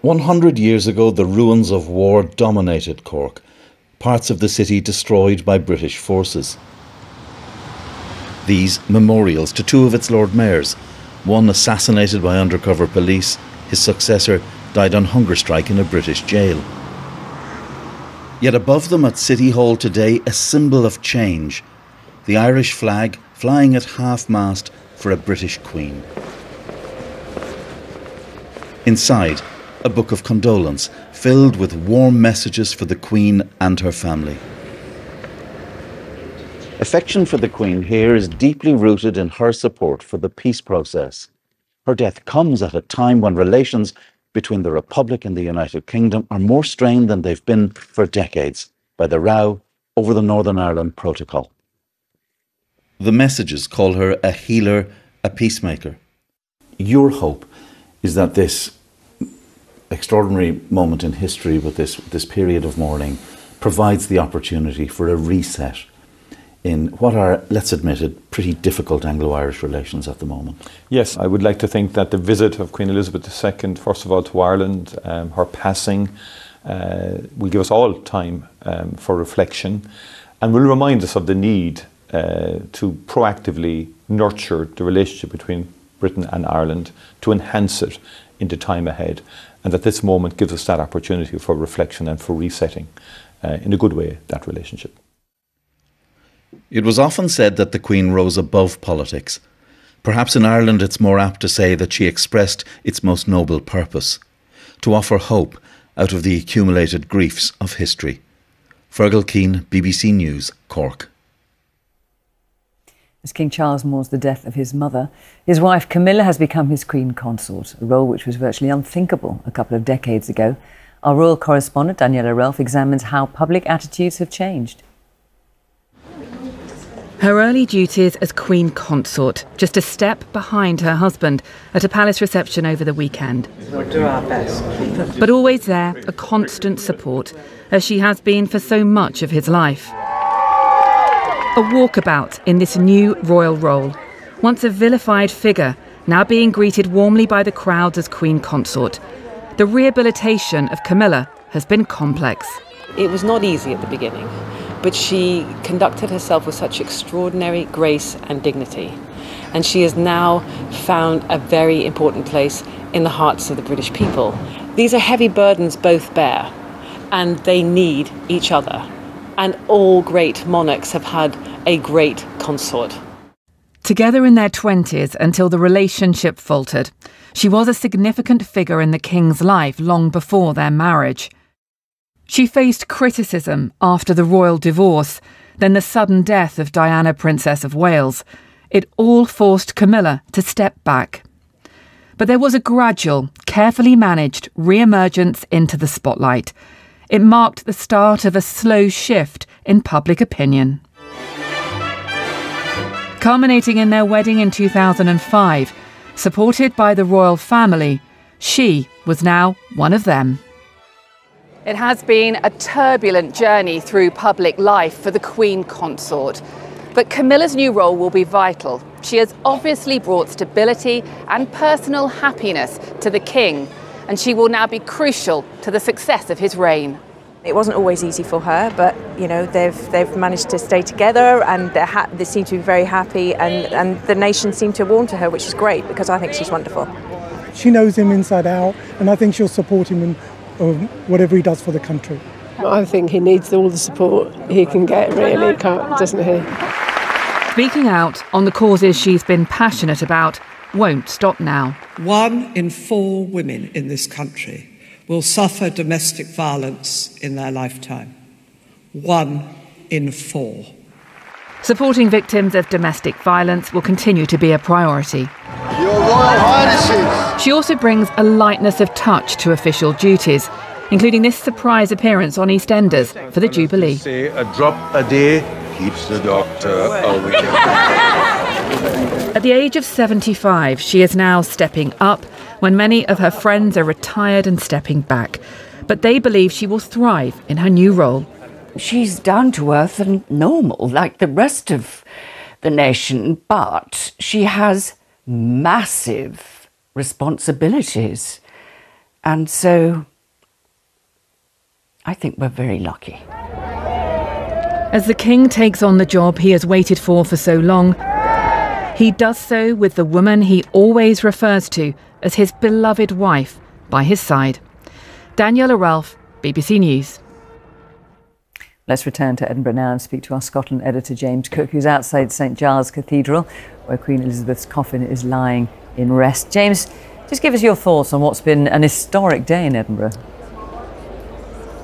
100 years ago, the ruins of war dominated Cork, parts of the city destroyed by British forces. These memorials to two of its Lord Mayors, one assassinated by undercover police, his successor died on hunger strike in a British jail. Yet above them at City Hall today, a symbol of change, the Irish flag flying at half-mast for a British Queen. Inside, a book of condolence filled with warm messages for the Queen and her family. Affection for the Queen here is deeply rooted in her support for the peace process. Her death comes at a time when relations between the Republic and the United Kingdom are more strained than they've been for decades by the row over the Northern Ireland Protocol. The messages call her a healer, a peacemaker. Your hope is that this extraordinary moment in history with this period of mourning provides the opportunity for a reset in what are, let's admit it, pretty difficult Anglo-Irish relations at the moment. Yes, I would like to think that the visit of Queen Elizabeth II, first of all to Ireland, her passing, will give us all time for reflection and will remind us of the need to proactively nurture the relationship between Britain and Ireland, to enhance it in the time ahead, and that this moment gives us that opportunity for reflection and for resetting, in a good way, that relationship. It was often said that the Queen rose above politics. Perhaps in Ireland it's more apt to say that she expressed its most noble purpose, to offer hope out of the accumulated griefs of history. Fergal Keane, BBC News, Cork. As King Charles mourns the death of his mother, his wife Camilla has become his Queen Consort, a role which was virtually unthinkable a couple of decades ago. Our royal correspondent Daniela Relf examines how public attitudes have changed. Her early duties as Queen Consort, just a step behind her husband at a palace reception over the weekend. We'll do our best. But always there, a constant support, as she has been for so much of his life. A walkabout in this new royal role, once a vilified figure, now being greeted warmly by the crowds as Queen Consort. The rehabilitation of Camilla has been complex. It was not easy at the beginning, but she conducted herself with such extraordinary grace and dignity. And she has now found a very important place in the hearts of the British people. These are heavy burdens both bear, and they need each other. And all great monarchs have had a great consort. Together in their 20s until the relationship faltered, she was a significant figure in the King's life long before their marriage. She faced criticism after the royal divorce, then the sudden death of Diana, Princess of Wales. It all forced Camilla to step back. But there was a gradual, carefully managed re-emergence into the spotlight. It marked the start of a slow shift in public opinion. Culminating in their wedding in 2005, supported by the royal family, she was now one of them. It has been a turbulent journey through public life for the Queen Consort. But Camilla's new role will be vital. She has obviously brought stability and personal happiness to the King, and she will now be crucial to the success of his reign. It wasn't always easy for her, but you know they've managed to stay together, and they seem to be very happy, and the nation seemed to warm to her, which is great because I think she's wonderful. She knows him inside out, and I think she'll support him in whatever he does for the country. I think he needs all the support he can get, really, doesn't he? Speaking out on the causes she's been passionate about won't stop now. 1 in 4 women in this country will suffer domestic violence in their lifetime. 1 in 4. Supporting victims of domestic violence will continue to be a priority. Your Royal Highnesses! She also brings a lightness of touch to official duties, including this surprise appearance on EastEnders for the Jubilee. Say a drop a day keeps the doctor away. At the age of 75, she is now stepping up when many of her friends are retired and stepping back. But they believe she will thrive in her new role. She's down to earth and normal, like the rest of the nation, but she has massive responsibilities. And so I think we're very lucky. As the King takes on the job he has waited for so long, he does so with the woman he always refers to as his beloved wife by his side. Daniela Ralph, BBC News. Let's return to Edinburgh now and speak to our Scotland editor James Cook, who's outside St Giles Cathedral, where Queen Elizabeth's coffin is lying in rest. James, just give us your thoughts on what's been an historic day in Edinburgh.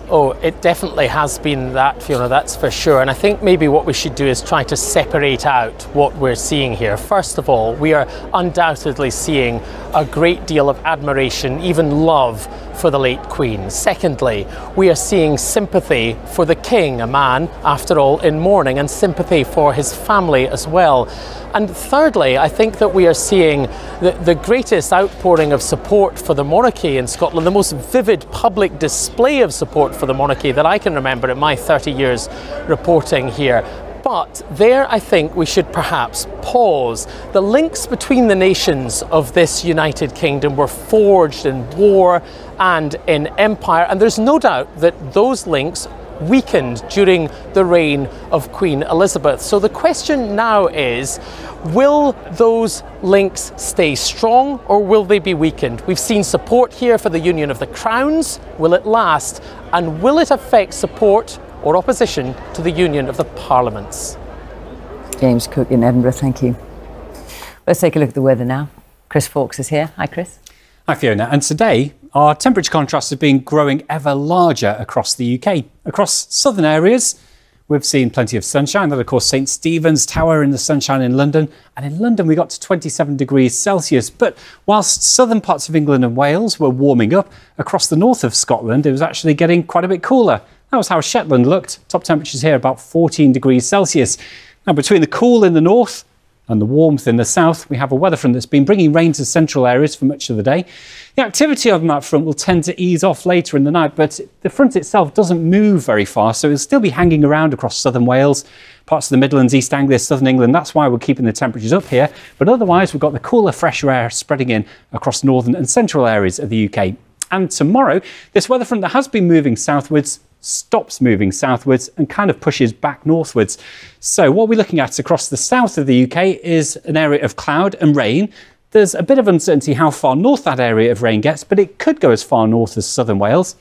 Oh, it definitely has been that, Fiona, that's for sure. And I think maybe what we should do is try to separate out what we're seeing here. First of all, we are undoubtedly seeing a great deal of admiration, even love, for the late Queen. Secondly, we are seeing sympathy for the King, a man, after all, in mourning, and sympathy for his family as well. And thirdly, I think that we are seeing the greatest outpouring of support for the monarchy in Scotland, the most vivid public display of support for the monarchy that I can remember in my 30 years reporting here. But there, I think we should perhaps pause. The links between the nations of this United Kingdom were forged in war and in empire, and there's no doubt that those links weakened during the reign of Queen Elizabeth. So the question now is, will those links stay strong or will they be weakened? We've seen support here for the union of the crowns. Will it last? And will it affect support or opposition to the union of the parliaments? James Cook in Edinburgh, thank you. Let's take a look at the weather now. Chris Fawkes is here. Hi, Chris. Hi, Fiona. And today, our temperature contrasts have been growing ever larger across the UK. Across southern areas, we've seen plenty of sunshine. That, of course, St Stephen's Tower in the sunshine in London. And in London, we got to 27 degrees Celsius. But whilst southern parts of England and Wales were warming up, across the north of Scotland, it was actually getting quite a bit cooler. That was how Shetland looked. Top temperatures here about 14 degrees Celsius. Now, between the cool in the north and the warmth in the south, we have a weather front that's been bringing rain to central areas for much of the day. The activity on that front will tend to ease off later in the night, but the front itself doesn't move very far, so it'll still be hanging around across southern Wales, parts of the Midlands, East Anglia, southern England. That's why we're keeping the temperatures up here. But otherwise, we've got the cooler, fresher air spreading in across northern and central areas of the UK. And tomorrow, this weather front that has been moving southwards stops moving southwards and kind of pushes back northwards. So what we're looking at across the south of the UK is an area of cloud and rain. There's a bit of uncertainty how far north that area of rain gets, but it could go as far north as southern Wales.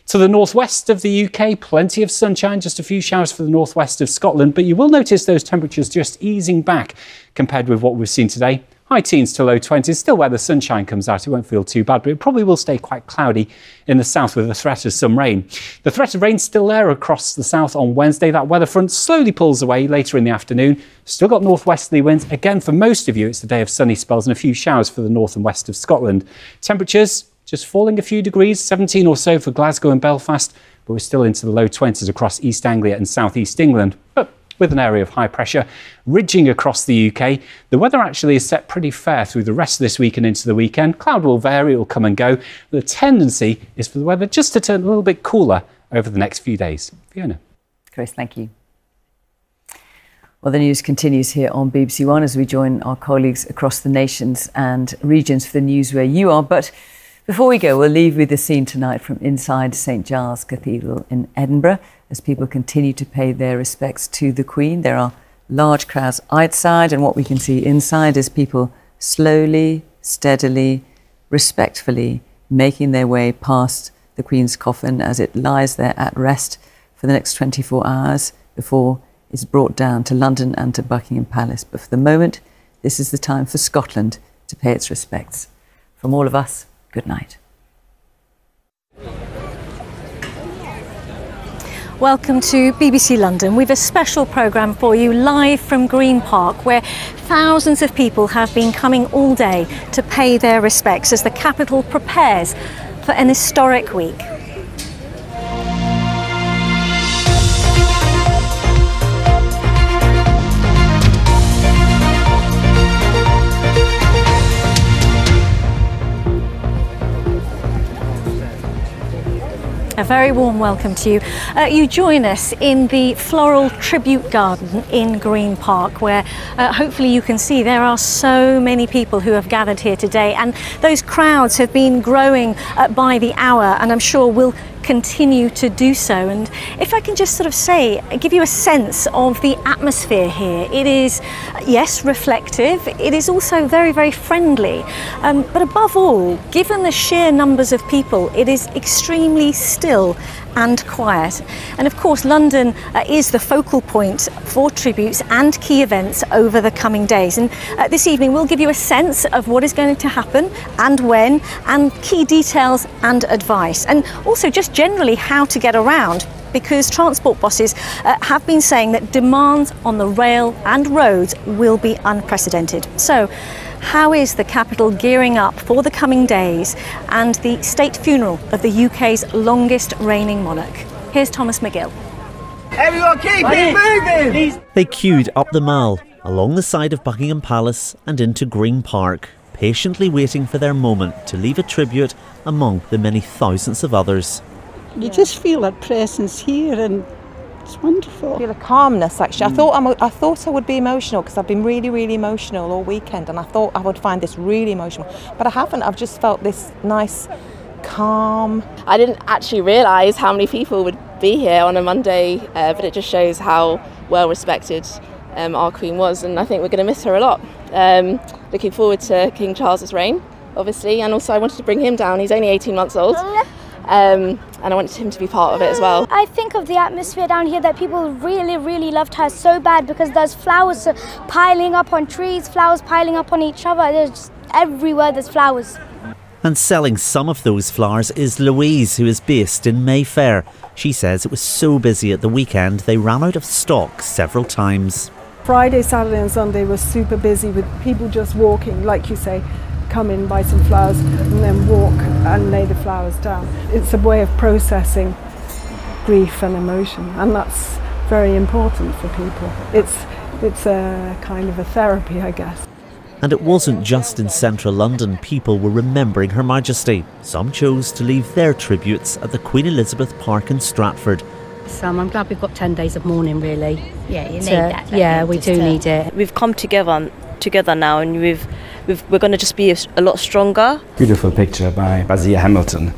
To the northwest of the UK, plenty of sunshine, just a few showers for the northwest of Scotland, but you will notice those temperatures just easing back compared with what we've seen today. high teens to low 20s. Still where the sunshine comes out, it won't feel too bad, but it probably will stay quite cloudy in the south with the threat of some rain. The threat of rain's still there across the south on Wednesday. That weather front slowly pulls away later in the afternoon. Still got northwesterly winds. Again, for most of you, it's the day of sunny spells and a few showers for the north and west of Scotland. Temperatures just falling a few degrees, 17 or so for Glasgow and Belfast, but we're still into the low 20s across East Anglia and South East England. But with an area of high pressure ridging across the UK, the weather actually is set pretty fair through the rest of this week and into the weekend. Cloud will vary, it will come and go. The tendency is for the weather just to turn a little bit cooler over the next few days. Fiona. Chris, thank you. Well, the news continues here on BBC One as we join our colleagues across the nations and regions for the news where you are. But before we go, we'll leave with the scene tonight from inside St Giles Cathedral in Edinburgh as people continue to pay their respects to the Queen. There are large crowds outside, and what we can see inside is people slowly, steadily, respectfully making their way past the Queen's coffin as it lies there at rest for the next 24 hours before it's brought down to London and to Buckingham Palace. But for the moment, this is the time for Scotland to pay its respects. From all of us, good night. Welcome to BBC London. We've a special programme for you live from Green Park, where thousands of people have been coming all day to pay their respects as the capital prepares for an historic week. A very warm welcome to you. You join us in the floral tribute garden in Green Park, where hopefully you can see there are so many people who have gathered here today, and those crowds have been growing by the hour, and I'm sure will continue to do so. And if I can just sort of say, give you a sense of the atmosphere here. It is, yes, reflective. It is also very, very friendly. But above all, given the sheer numbers of people, it is extremely still and quiet. And of course, London is the focal point for tributes and key events over the coming days. And this evening, we'll give you a sense of what is going to happen and when, and key details and advice. And also just generally how to get around, because transport bosses have been saying that demands on the rail and roads will be unprecedented. So, how is the capital gearing up for the coming days and the state funeral of the UK's longest reigning monarch? Here's Thomas McGill. Everyone keep it moving! They queued up the Mall, along the side of Buckingham Palace and into Green Park, patiently waiting for their moment to leave a tribute among the many thousands of others. You just feel that presence here, and it's wonderful. I feel a calmness, actually. I thought I would be emotional because I've been really, really emotional all weekend, and I thought I would find this really emotional, but I haven't. I've just felt this nice calm. I didn't actually realise how many people would be here on a Monday, but it just shows how well respected our Queen was, and I think we're going to miss her a lot. Looking forward to King Charles's reign, obviously, and also I wanted to bring him down. He's only 18 months old. And I wanted him to be part of it as well. I think of the atmosphere down here that people really, really loved her so bad because there's flowers piling up on trees, flowers piling up on each other. There's just everywhere there's flowers. And selling some of those flowers is Louise, who is based in Mayfair. She says it was so busy at the weekend they ran out of stock several times. Friday, Saturday and Sunday was super busy with people just walking, like you say, come in, buy some flowers and then walk and lay the flowers down. It's a way of processing grief and emotion, and that's very important for people. It's a kind of a therapy, I guess. And it wasn't just in central London people were remembering Her Majesty. Some chose to leave their tributes at the Queen Elizabeth Park in Stratford. I'm glad we've got 10 days of mourning, really. Yeah, you need that. Yeah, we do need it. We've come together now, and we're going to just be a lot stronger. Beautiful picture by Basia Hamilton.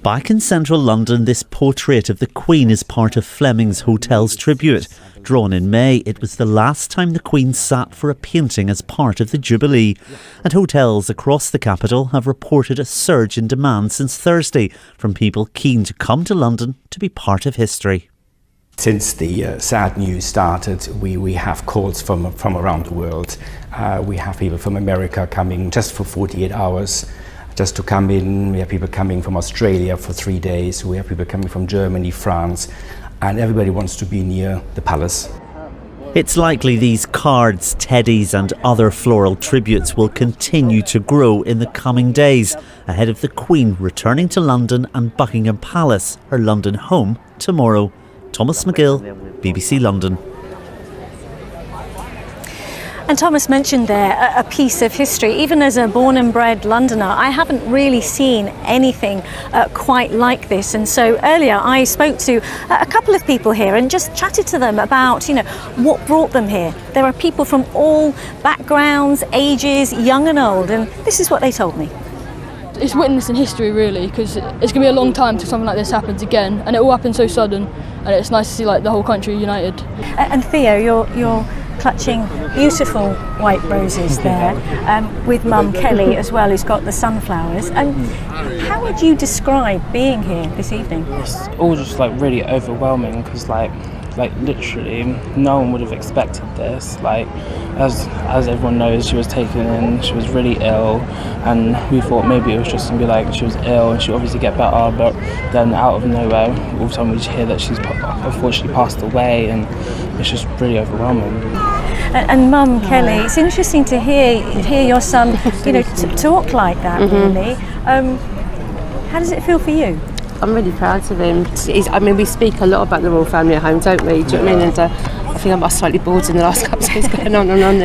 Back in central London, this portrait of the Queen is part of Fleming's Hotel's tribute. Drawn in May, it was the last time the Queen sat for a painting as part of the Jubilee. And hotels across the capital have reported a surge in demand since Thursday from people keen to come to London to be part of history. Since the sad news started, we have calls from around the world. We have people from America coming just for 48 hours, just to come in. We have people coming from Australia for 3 days. We have people coming from Germany, France, and everybody wants to be near the palace. It's likely these cards, teddies and other floral tributes will continue to grow in the coming days, ahead of the Queen returning to London and Buckingham Palace, her London home, tomorrow. Thomas McGill, BBC London. And Thomas mentioned there a piece of history. Even as a born and bred Londoner, I haven't really seen anything quite like this. And so earlier I spoke to a couple of people here and just chatted to them about, what brought them here. There are people from all backgrounds, ages, young and old, and this is what they told me. It's witnessing history, really, because it's going to be a long time till something like this happens again, and it all happened so sudden, and it's nice to see the whole country united. And Theo, you're clutching beautiful white roses there, with Mum Kelly as well, who's got the sunflowers. And how would you describe being here this evening? It's all just really overwhelming, because literally no one would have expected this. As everyone knows, she was taken in, she was really ill, and we thought maybe it was just going to be she was ill and she'll obviously get better, but then out of nowhere all of a sudden we just hear that she's unfortunately passed away, and it's just really overwhelming. And Mum Kelly, it's interesting to hear your son talk like that. Really. How does it feel for you? I'm really proud of him. We speak a lot about the royal family at home, don't we? Do you know what I mean? And I think I'm slightly bored in the last couple of days going on and on.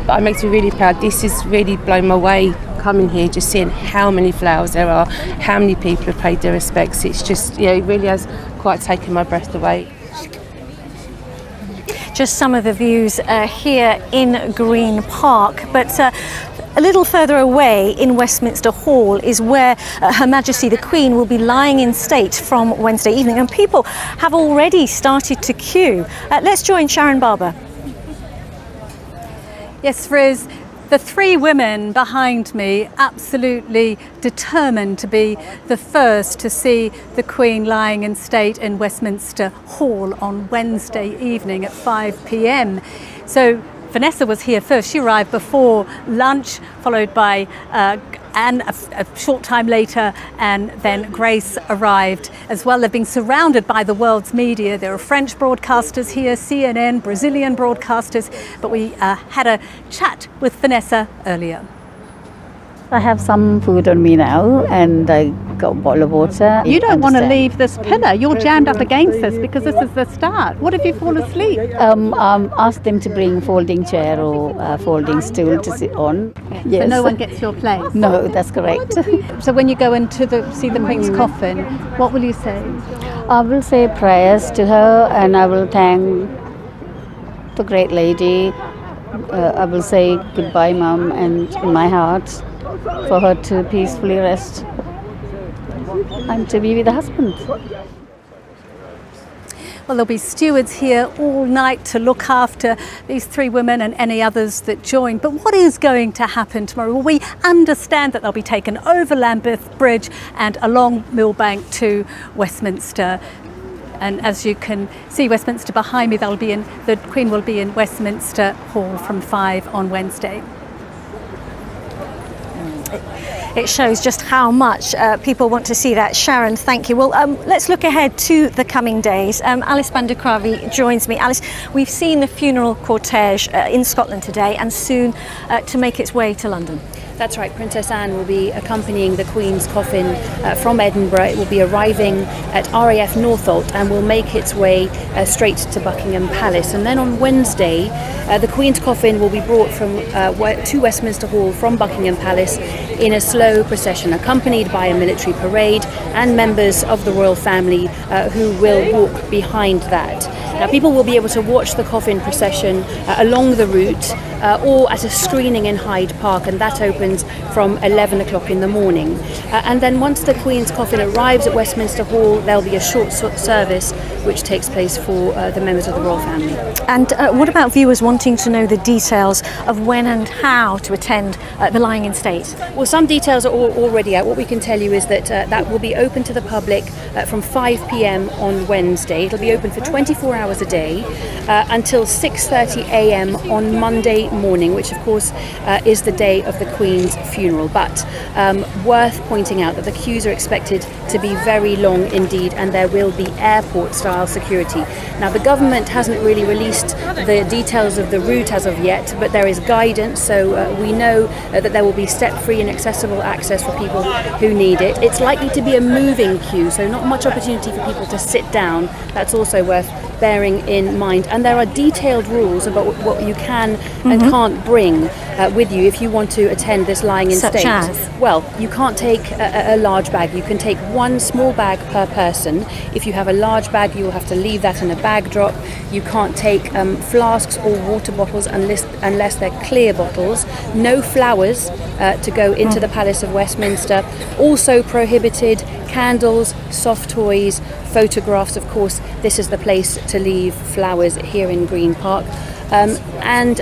But it makes me really proud. This has really blown my way, coming here, just seeing how many flowers there are, how many people have paid their respects. It's just, it really has quite taken my breath away. Just some of the views here in Green Park, but a little further away in Westminster Hall is where Her Majesty the Queen will be lying in state from Wednesday evening, and people have already started to queue. Let's join Sharon Barber. Yes, Friz, the three women behind me absolutely determined to be the first to see the Queen lying in state in Westminster Hall on Wednesday evening at 5 p.m. So Vanessa was here first. She arrived before lunch, followed by Anne a short time later, and then Grace arrived as well. They're being surrounded by the world's media. There are French broadcasters here, CNN, Brazilian broadcasters, but we had a chat with Vanessa earlier. I have some food on me now, and I got a bottle of water. You don't want to leave this pillar. You're jammed up against this because this is the start. What if you fall asleep? Ask them to bring folding chair or folding stool to sit on. Yes. So no one gets your place? No, that's correct. So when you go in to see the Queen's coffin, what will you say? I will say prayers to her, and I will thank the great lady. I will say goodbye, Mum, and in my heart, for her to peacefully rest and to be with the husband. Well, there'll be stewards here all night to look after these three women and any others that join. But what is going to happen tomorrow? Well, we understand that they'll be taken over Lambeth Bridge and along Millbank to Westminster. And as you can see, Westminster behind me, the Queen will be in Westminster Hall from 5 on Wednesday. It shows just how much people want to see that. Sharon, thank you. Well, let's look ahead to the coming days. Alice Bandercravi joins me. Alice, we've seen the funeral cortege in Scotland today and soon to make its way to London. That's right, Princess Anne will be accompanying the Queen's coffin from Edinburgh. It will be arriving at RAF Northolt and will make its way straight to Buckingham Palace. And then on Wednesday, the Queen's coffin will be brought to Westminster Hall from Buckingham Palace in a slow procession, accompanied by a military parade and members of the royal family who will walk behind that. Now, people will be able to watch the coffin procession along the route or at a screening in Hyde Park, and that opens from 11 o'clock in the morning. And then once the Queen's coffin arrives at Westminster Hall, there'll be a short service which takes place for the members of the royal family. And what about viewers wanting to know the details of when and how to attend the lying in state? Well, some details are already out. What we can tell you is that that will be open to the public from 5 p.m. on Wednesday. It'll be open for 24 hours a day until 6:30 a.m. on Monday morning, which of course is the day of the Queen's funeral. But worth pointing out that the queues are expected to be very long indeed, and there will be airport-style security. Now, the government hasn't really released the details of the route as of yet, but there is guidance, so we know that there will be step-free and accessible access for people who need it. It's likely to be a moving queue, so not much opportunity for people to sit down. That's also worth bearing in mind. And there are detailed rules about what you can and can't bring with you if you want to attend this lying in state. Such as? Well, you can't take a large bag. You can take one small bag per person. If you have a large bag, you will have to leave that in a bag drop. You can't take flasks or water bottles unless they're clear bottles. No flowers to go into the Palace of Westminster. Also prohibited candles, soft toys, photographs. Of course, this is the place to leave flowers here in Green Park. And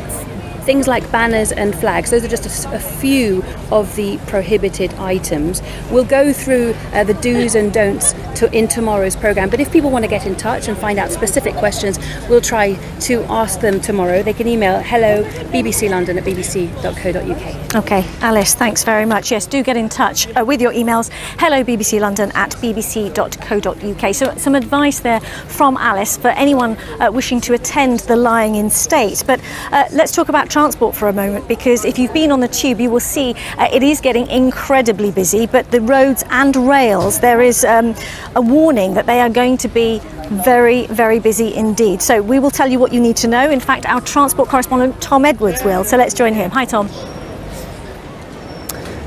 things like banners and flags. Those are just a few of the prohibited items. We'll go through the do's and don'ts in tomorrow's programme, but if people want to get in touch and find out specific questions, we'll try to ask them tomorrow. They can email hello@bbclondon@bbc.co.uk. Okay, Alice, thanks very much. Yes, do get in touch with your emails, hello@bbclondon@bbc.co.uk. So some advice there from Alice for anyone wishing to attend the lying in state. But let's talk about transport for a moment, because if you've been on the tube, you will see it is getting incredibly busy, but the roads and rails, there is a warning that they are going to be very, very busy indeed. So we will tell you what you need to know. In fact, our transport correspondent Tom Edwards will. So let's join him. Hi, Tom.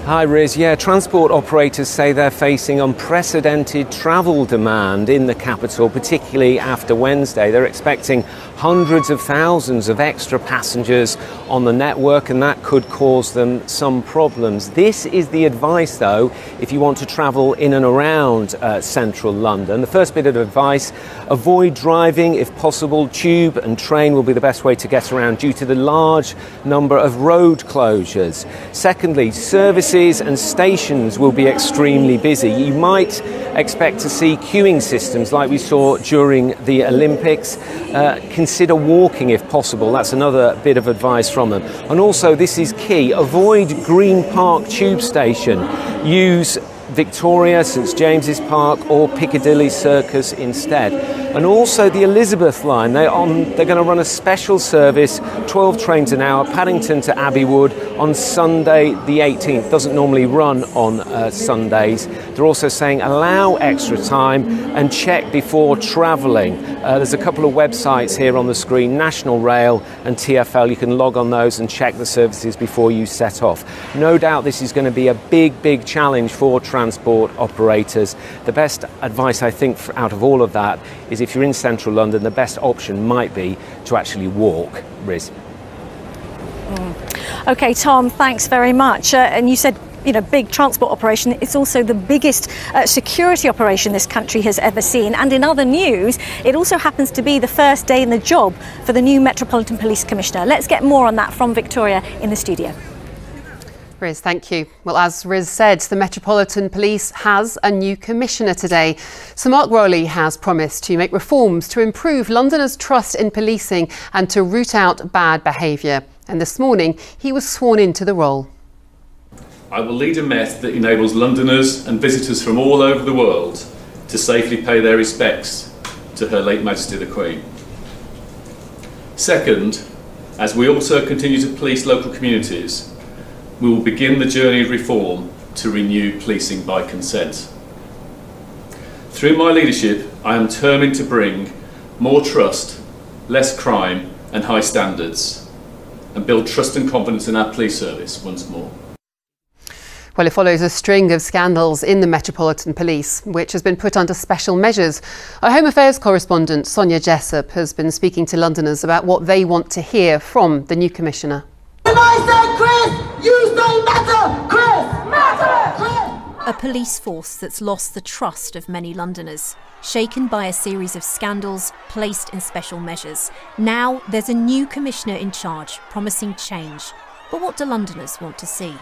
Hi, Riz. Yeah, transport operators say they're facing unprecedented travel demand in the capital, particularly after Wednesday. They're expecting hundreds of thousands of extra passengers on the network, and that could cause them some problems. This is the advice, though, if you want to travel in and around central London. The first bit of advice: avoid driving if possible. Tube and train will be the best way to get around due to the large number of road closures. Secondly, services and stations will be extremely busy. You might expect to see queuing systems like we saw during the Olympics. Consider walking if possible. That's another bit of advice from them. And also, this is key: avoid Green Park tube station. Use Victoria, St James's Park or Piccadilly Circus instead. And also the Elizabeth line, they're going to run a special service, 12 trains an hour, Paddington to Abbey Wood on Sunday the 18th. Doesn't normally run on Sundays. They're also saying allow extra time and check before travelling. There's a couple of websites here on the screen, National Rail and TfL. You can log on those and check the services before you set off. No doubt this is going to be a big challenge for transport operators. The best advice, I think, out of all of that is if you're in central London, the best option might be to actually walk, Riz. Okay, Tom, thanks very much. And you said, you know, big transport operation. It's also the biggest security operation this country has ever seen. And in other news, it also happens to be the first day in the job for the new Metropolitan Police Commissioner. Let's get more on that from Victoria in the studio. Riz, thank you. Well, as Riz said, the Metropolitan Police has a new commissioner today. Sir Mark Rowley has promised to make reforms to improve Londoners' trust in policing and to root out bad behaviour. And this morning, he was sworn into the role. I will lead a Met that enables Londoners and visitors from all over the world to safely pay their respects to Her late Majesty the Queen. Second, as we also continue to police local communities, we will begin the journey of reform to renew policing by consent. Through my leadership, I am determined to bring more trust, less crime and high standards, and build trust and confidence in our police service once more. Well, it follows a string of scandals in the Metropolitan Police, which has been put under special measures. Our Home Affairs correspondent, Sonia Jessup, has been speaking to Londoners about what they want to hear from the new Commissioner. When I say Chris, you say matter! Chris! Matter! Chris! A police force that's lost the trust of many Londoners, shaken by a series of scandals placed in special measures. Now there's a new commissioner in charge, promising change. But what do Londoners want to see?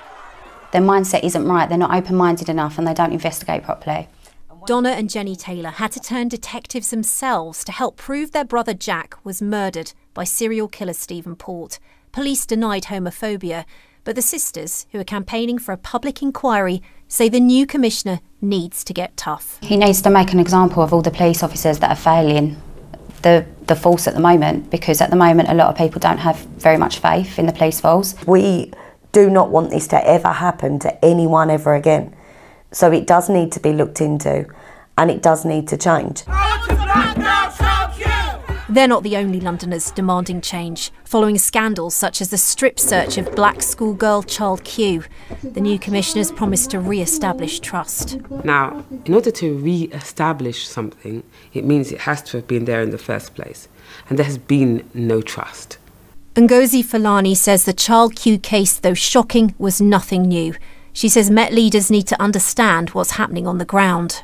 Their mindset isn't right, they're not open-minded enough and they don't investigate properly. Donna and Jenny Taylor had to turn detectives themselves to help prove their brother Jack was murdered by serial killer Stephen Port. Police denied homophobia, but the sisters, who are campaigning for a public inquiry, say the new commissioner needs to get tough. He needs to make an example of all the police officers that are failing the force at the moment, because at the moment a lot of people don't have very much faith in the police force. We do not want this to ever happen to anyone ever again. So it does need to be looked into and it does need to change. They're not the only Londoners demanding change, following scandals such as the strip search of black schoolgirl child Q. The new commissioners promised to re-establish trust. Now, in order to re-establish something, it means it has to have been there in the first place. And there has been no trust. Ngozi Fulani says the child Q case, though shocking, was nothing new. She says Met leaders need to understand what's happening on the ground.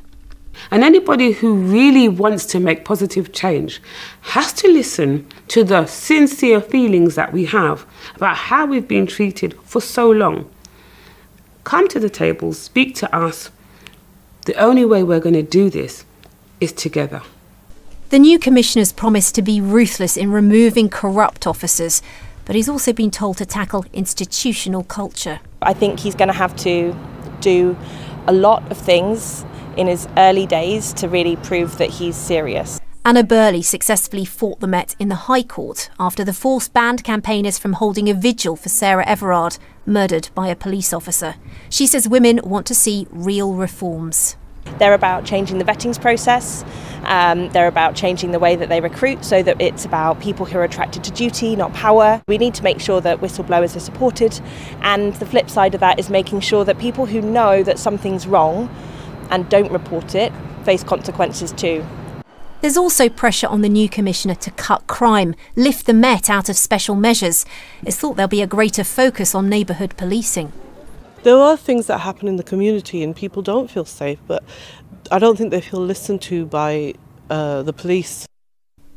And anybody who really wants to make positive change has to listen to the sincere feelings that we have about how we've been treated for so long. Come to the table, speak to us. The only way we're going to do this is together. The new commissioner's promised to be ruthless in removing corrupt officers, but he's also been told to tackle institutional culture. I think he's going to have to do a lot of things in his early days to really prove that he's serious. Anna Burley successfully fought the Met in the High Court after the force banned campaigners from holding a vigil for Sarah Everard, murdered by a police officer. She says women want to see real reforms. They're about changing the vettings process, they're about changing the way that they recruit so that it's about people who are attracted to duty, not power. We need to make sure that whistleblowers are supported, and the flip side of that is making sure that people who know that something's wrong and don't report it face consequences too. There's also pressure on the new commissioner to cut crime, lift the Met out of special measures. It's thought there'll be a greater focus on neighbourhood policing. There are things that happen in the community and people don't feel safe, but I don't think they feel listened to by the police.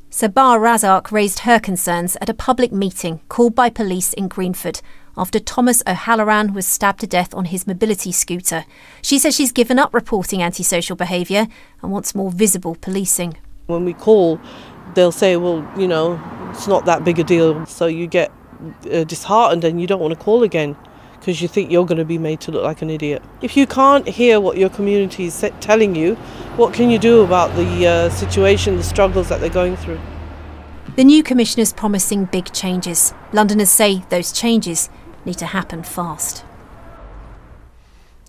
Sabah Razak raised her concerns at a public meeting called by police in Greenford after Thomas O'Halloran was stabbed to death on his mobility scooter. She says she's given up reporting antisocial behaviour and wants more visible policing. When we call, they'll say, well, you know, it's not that big a deal. So you get disheartened and you don't want to call again because you think you're going to be made to look like an idiot. If you can't hear what your community is telling you, what can you do about the situation, the struggles that they're going through? The new commissioner's promising big changes. Londoners say those changes need to happen fast.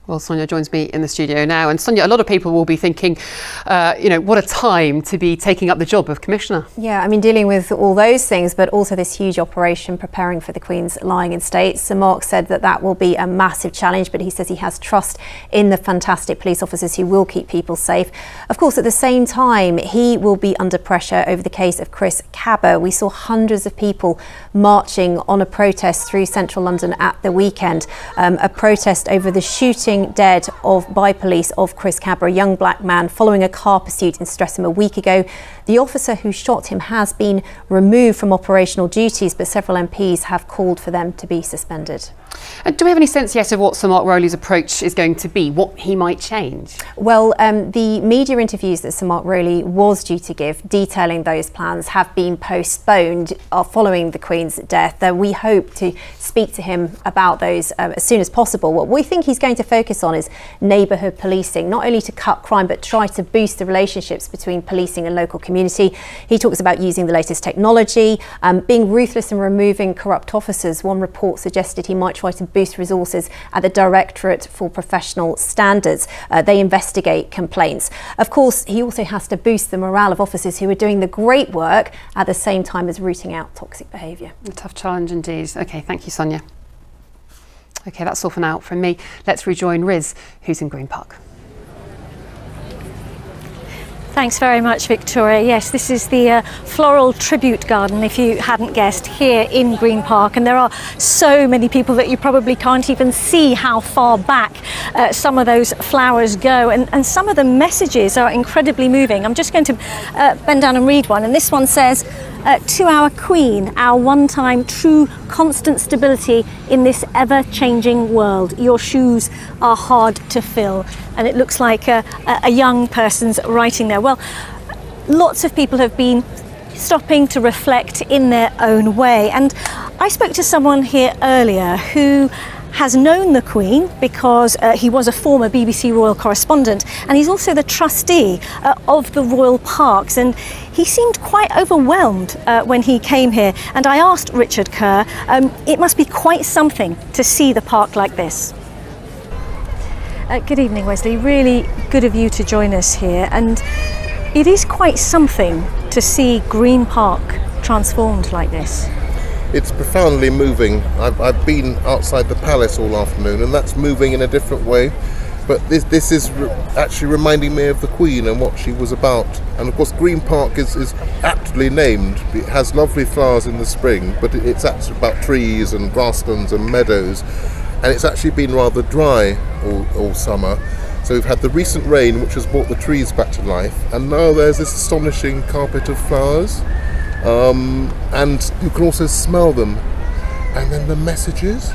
Well, Sonia joins me in the studio now. And Sonia, a lot of people will be thinking, what a time to be taking up the job of Commissioner. Yeah, I mean, dealing with all those things, but also this huge operation preparing for the Queen's lying in state. Sir Mark said that will be a massive challenge, but he says he has trust in the fantastic police officers who will keep people safe. Of course, at the same time, he will be under pressure over the case of Chris Cabba. We saw hundreds of people marching on a protest through central London at the weekend, a protest over the shooting dead by police of Chris Cabba, a young black man, following a car pursuit in Streatham a week ago. The officer who shot him has been removed from operational duties, but several MPs have called for them to be suspended. And do we have any sense yet of what Sir Mark Rowley's approach is going to be, what he might change? Well, the media interviews that Sir Mark Rowley was due to give detailing those plans have been postponed following the Queen's death. We hope to speak to him about those as soon as possible. What we think he's going to focus on is neighbourhood policing, not only to cut crime but try to boost the relationships between policing and local community. He talks about using the latest technology, being ruthless in removing corrupt officers. One report suggested he might try to boost resources at the Directorate for Professional Standards. They investigate complaints. Of course, he also has to boost the morale of officers who are doing the great work at the same time as rooting out toxic behaviour. A tough challenge indeed. OK, thank you, Sonia. OK, that's all for now from me. Let's rejoin Riz, who's in Green Park. Thanks very much, Victoria. Yes, this is the floral tribute garden, if you hadn't guessed, here in Green Park. And there are so many people that you probably can't even see how far back some of those flowers go. And some of the messages are incredibly moving. I'm just going to bend down and read one. And this one says, to our Queen, our one-time true constant stability in this ever-changing world. Your shoes are hard to fill. And it looks like a young person's writing there. Well, lots of people have been stopping to reflect in their own way. And I spoke to someone here earlier who has known the Queen because he was a former BBC royal correspondent, and he's also the trustee of the royal parks, and he seemed quite overwhelmed when he came here. And I asked Richard Kerr, it must be quite something to see the park like this. Good evening, Wesley. Really good of you to join us here, and it is quite something to see Green Park transformed like this. It's profoundly moving. I've been outside the palace all afternoon, and that's moving in a different way. But this is actually reminding me of the Queen and what she was about. And of course, Green Park is aptly named. It has lovely flowers in the spring, but it's actually about trees and grasslands and meadows. And it's actually been rather dry all summer. So we've had the recent rain, which has brought the trees back to life, and now there's this astonishing carpet of flowers. And you can also smell them. And then the messages.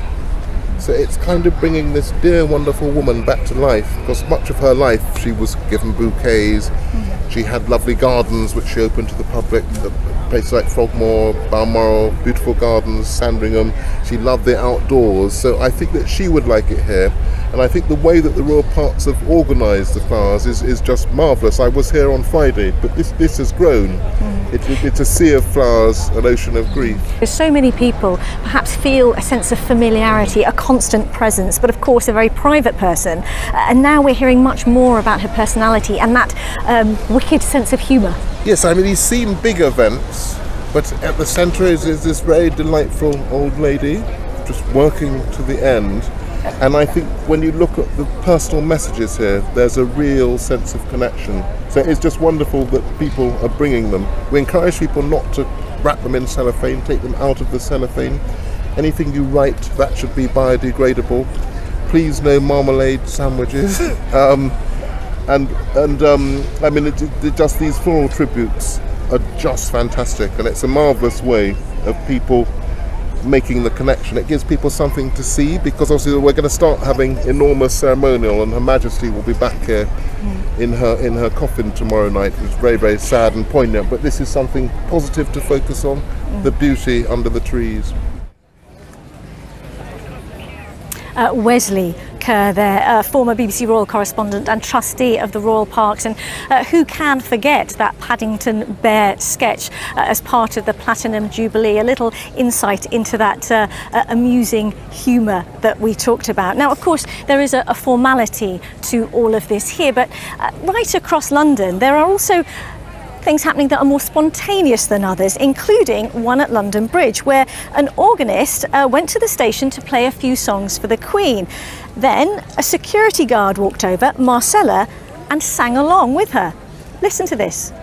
So it's kind of bringing this dear, wonderful woman back to life, because much of her life she was given bouquets. She had lovely gardens which she opened to the public, places like Frogmore, Balmoral, beautiful gardens, Sandringham. She loved the outdoors, so I think that she would like it here. And I think the way that the Royal Parks have organised the flowers is just marvellous. I was here on Friday, but this has grown. It's a sea of flowers, an ocean of grief. So many people perhaps feel a sense of familiarity, a constant presence, but of course a very private person. And now we're hearing much more about her personality and that wicked sense of humour. Yes, I mean, he's seen big events, but at the centre is this very delightful old lady, just working to the end. And I think when you look at the personal messages here, there's a real sense of connection. So it's just wonderful that people are bringing them. We encourage people not to wrap them in cellophane, take them out of the cellophane. Anything you write, that should be biodegradable. Please no marmalade sandwiches. I mean, just these floral tributes are just fantastic, and it's a marvellous way of people making the connection. It gives people something to see, because obviously we're going to start having enormous ceremonial, and Her Majesty will be back here in her coffin tomorrow night. It's very, very sad and poignant, but this is something positive to focus on, the beauty under the trees. Wesley Kerr there, former BBC royal correspondent and trustee of the Royal Parks, and who can forget that Paddington Bear sketch as part of the Platinum Jubilee, a little insight into that amusing humour that we talked about. Now, of course, there is a formality to all of this here, but right across London there are also things happening that are more spontaneous than others, including one at London Bridge, where an organist went to the station to play a few songs for the Queen. Then a security guard walked over, Marcella, and sang along with her. Listen to this.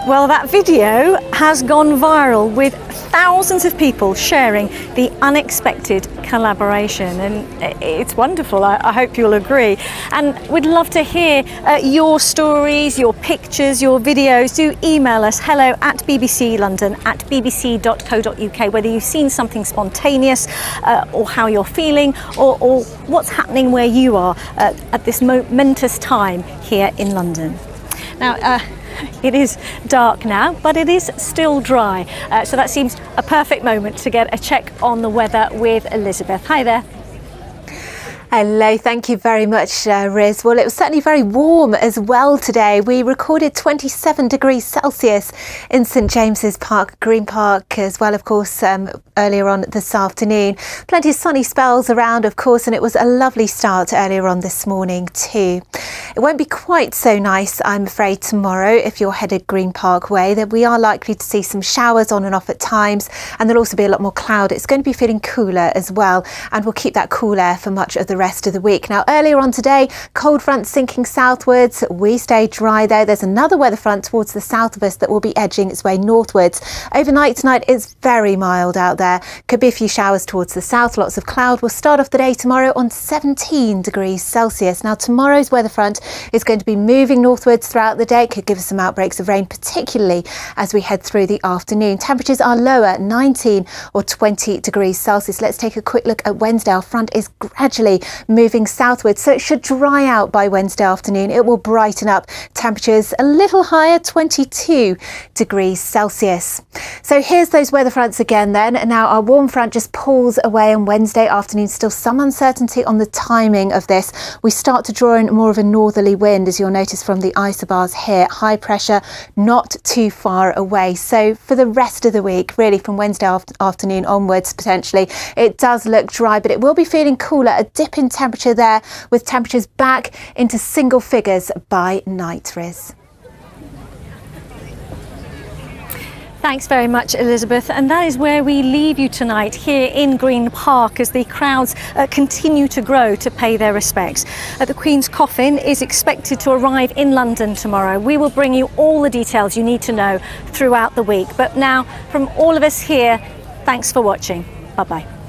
Well, that video has gone viral, with thousands of people sharing the unexpected collaboration, and it's wonderful. I hope you'll agree. And we'd love to hear your stories, your pictures, your videos. Do email us hello@bbclondon@bbc.co.uk, whether you've seen something spontaneous or how you're feeling, or what's happening where you are at this momentous time here in London. Now, it is dark now, but it is still dry, so that seems a perfect moment to get a check on the weather with Elizabeth. Hi there. Hello, thank you very much, Riz. Well, it was certainly very warm as well today. We recorded 27 degrees Celsius in St James's Park, Green Park, as well, of course, earlier on this afternoon. Plenty of sunny spells around, of course, and it was a lovely start earlier on this morning too. It won't be quite so nice, I'm afraid, tomorrow if you're headed Green Park way. That we are likely to see some showers on and off at times, and there'll also be a lot more cloud. It's going to be feeling cooler as well, and we'll keep that cool air for much of the rest of the week. Now, earlier on today, cold front sinking southwards. We stay dry though. There's another weather front towards the south of us that will be edging its way northwards. Overnight tonight is very mild out there. Could be a few showers towards the south, lots of cloud. We'll start off the day tomorrow on 17 degrees Celsius. Now, tomorrow's weather front is going to be moving northwards throughout the day. It could give us some outbreaks of rain, particularly as we head through the afternoon. Temperatures are lower, 19 or 20 degrees Celsius. Let's take a quick look at Wednesday. Our front is gradually moving southwards, so it should dry out by Wednesday afternoon. It will brighten up. Temperatures a little higher, 22 degrees Celsius. So here's those weather fronts again then. Now our warm front just pulls away on Wednesday afternoon. Still some uncertainty on the timing of this. We start to draw in more of a northerly wind, as you'll notice from the isobars here. High pressure not too far away. So for the rest of the week, really from Wednesday afternoon onwards potentially, it does look dry, but it will be feeling cooler. A dip in temperature there, with temperatures back into single figures by night, Riz. Thanks very much, Elizabeth. And that is where we leave you tonight, here in Green Park, as the crowds continue to grow to pay their respects. The Queen's coffin is expected to arrive in London tomorrow. We will bring you all the details you need to know throughout the week. But now, from all of us here, thanks for watching. Bye-bye.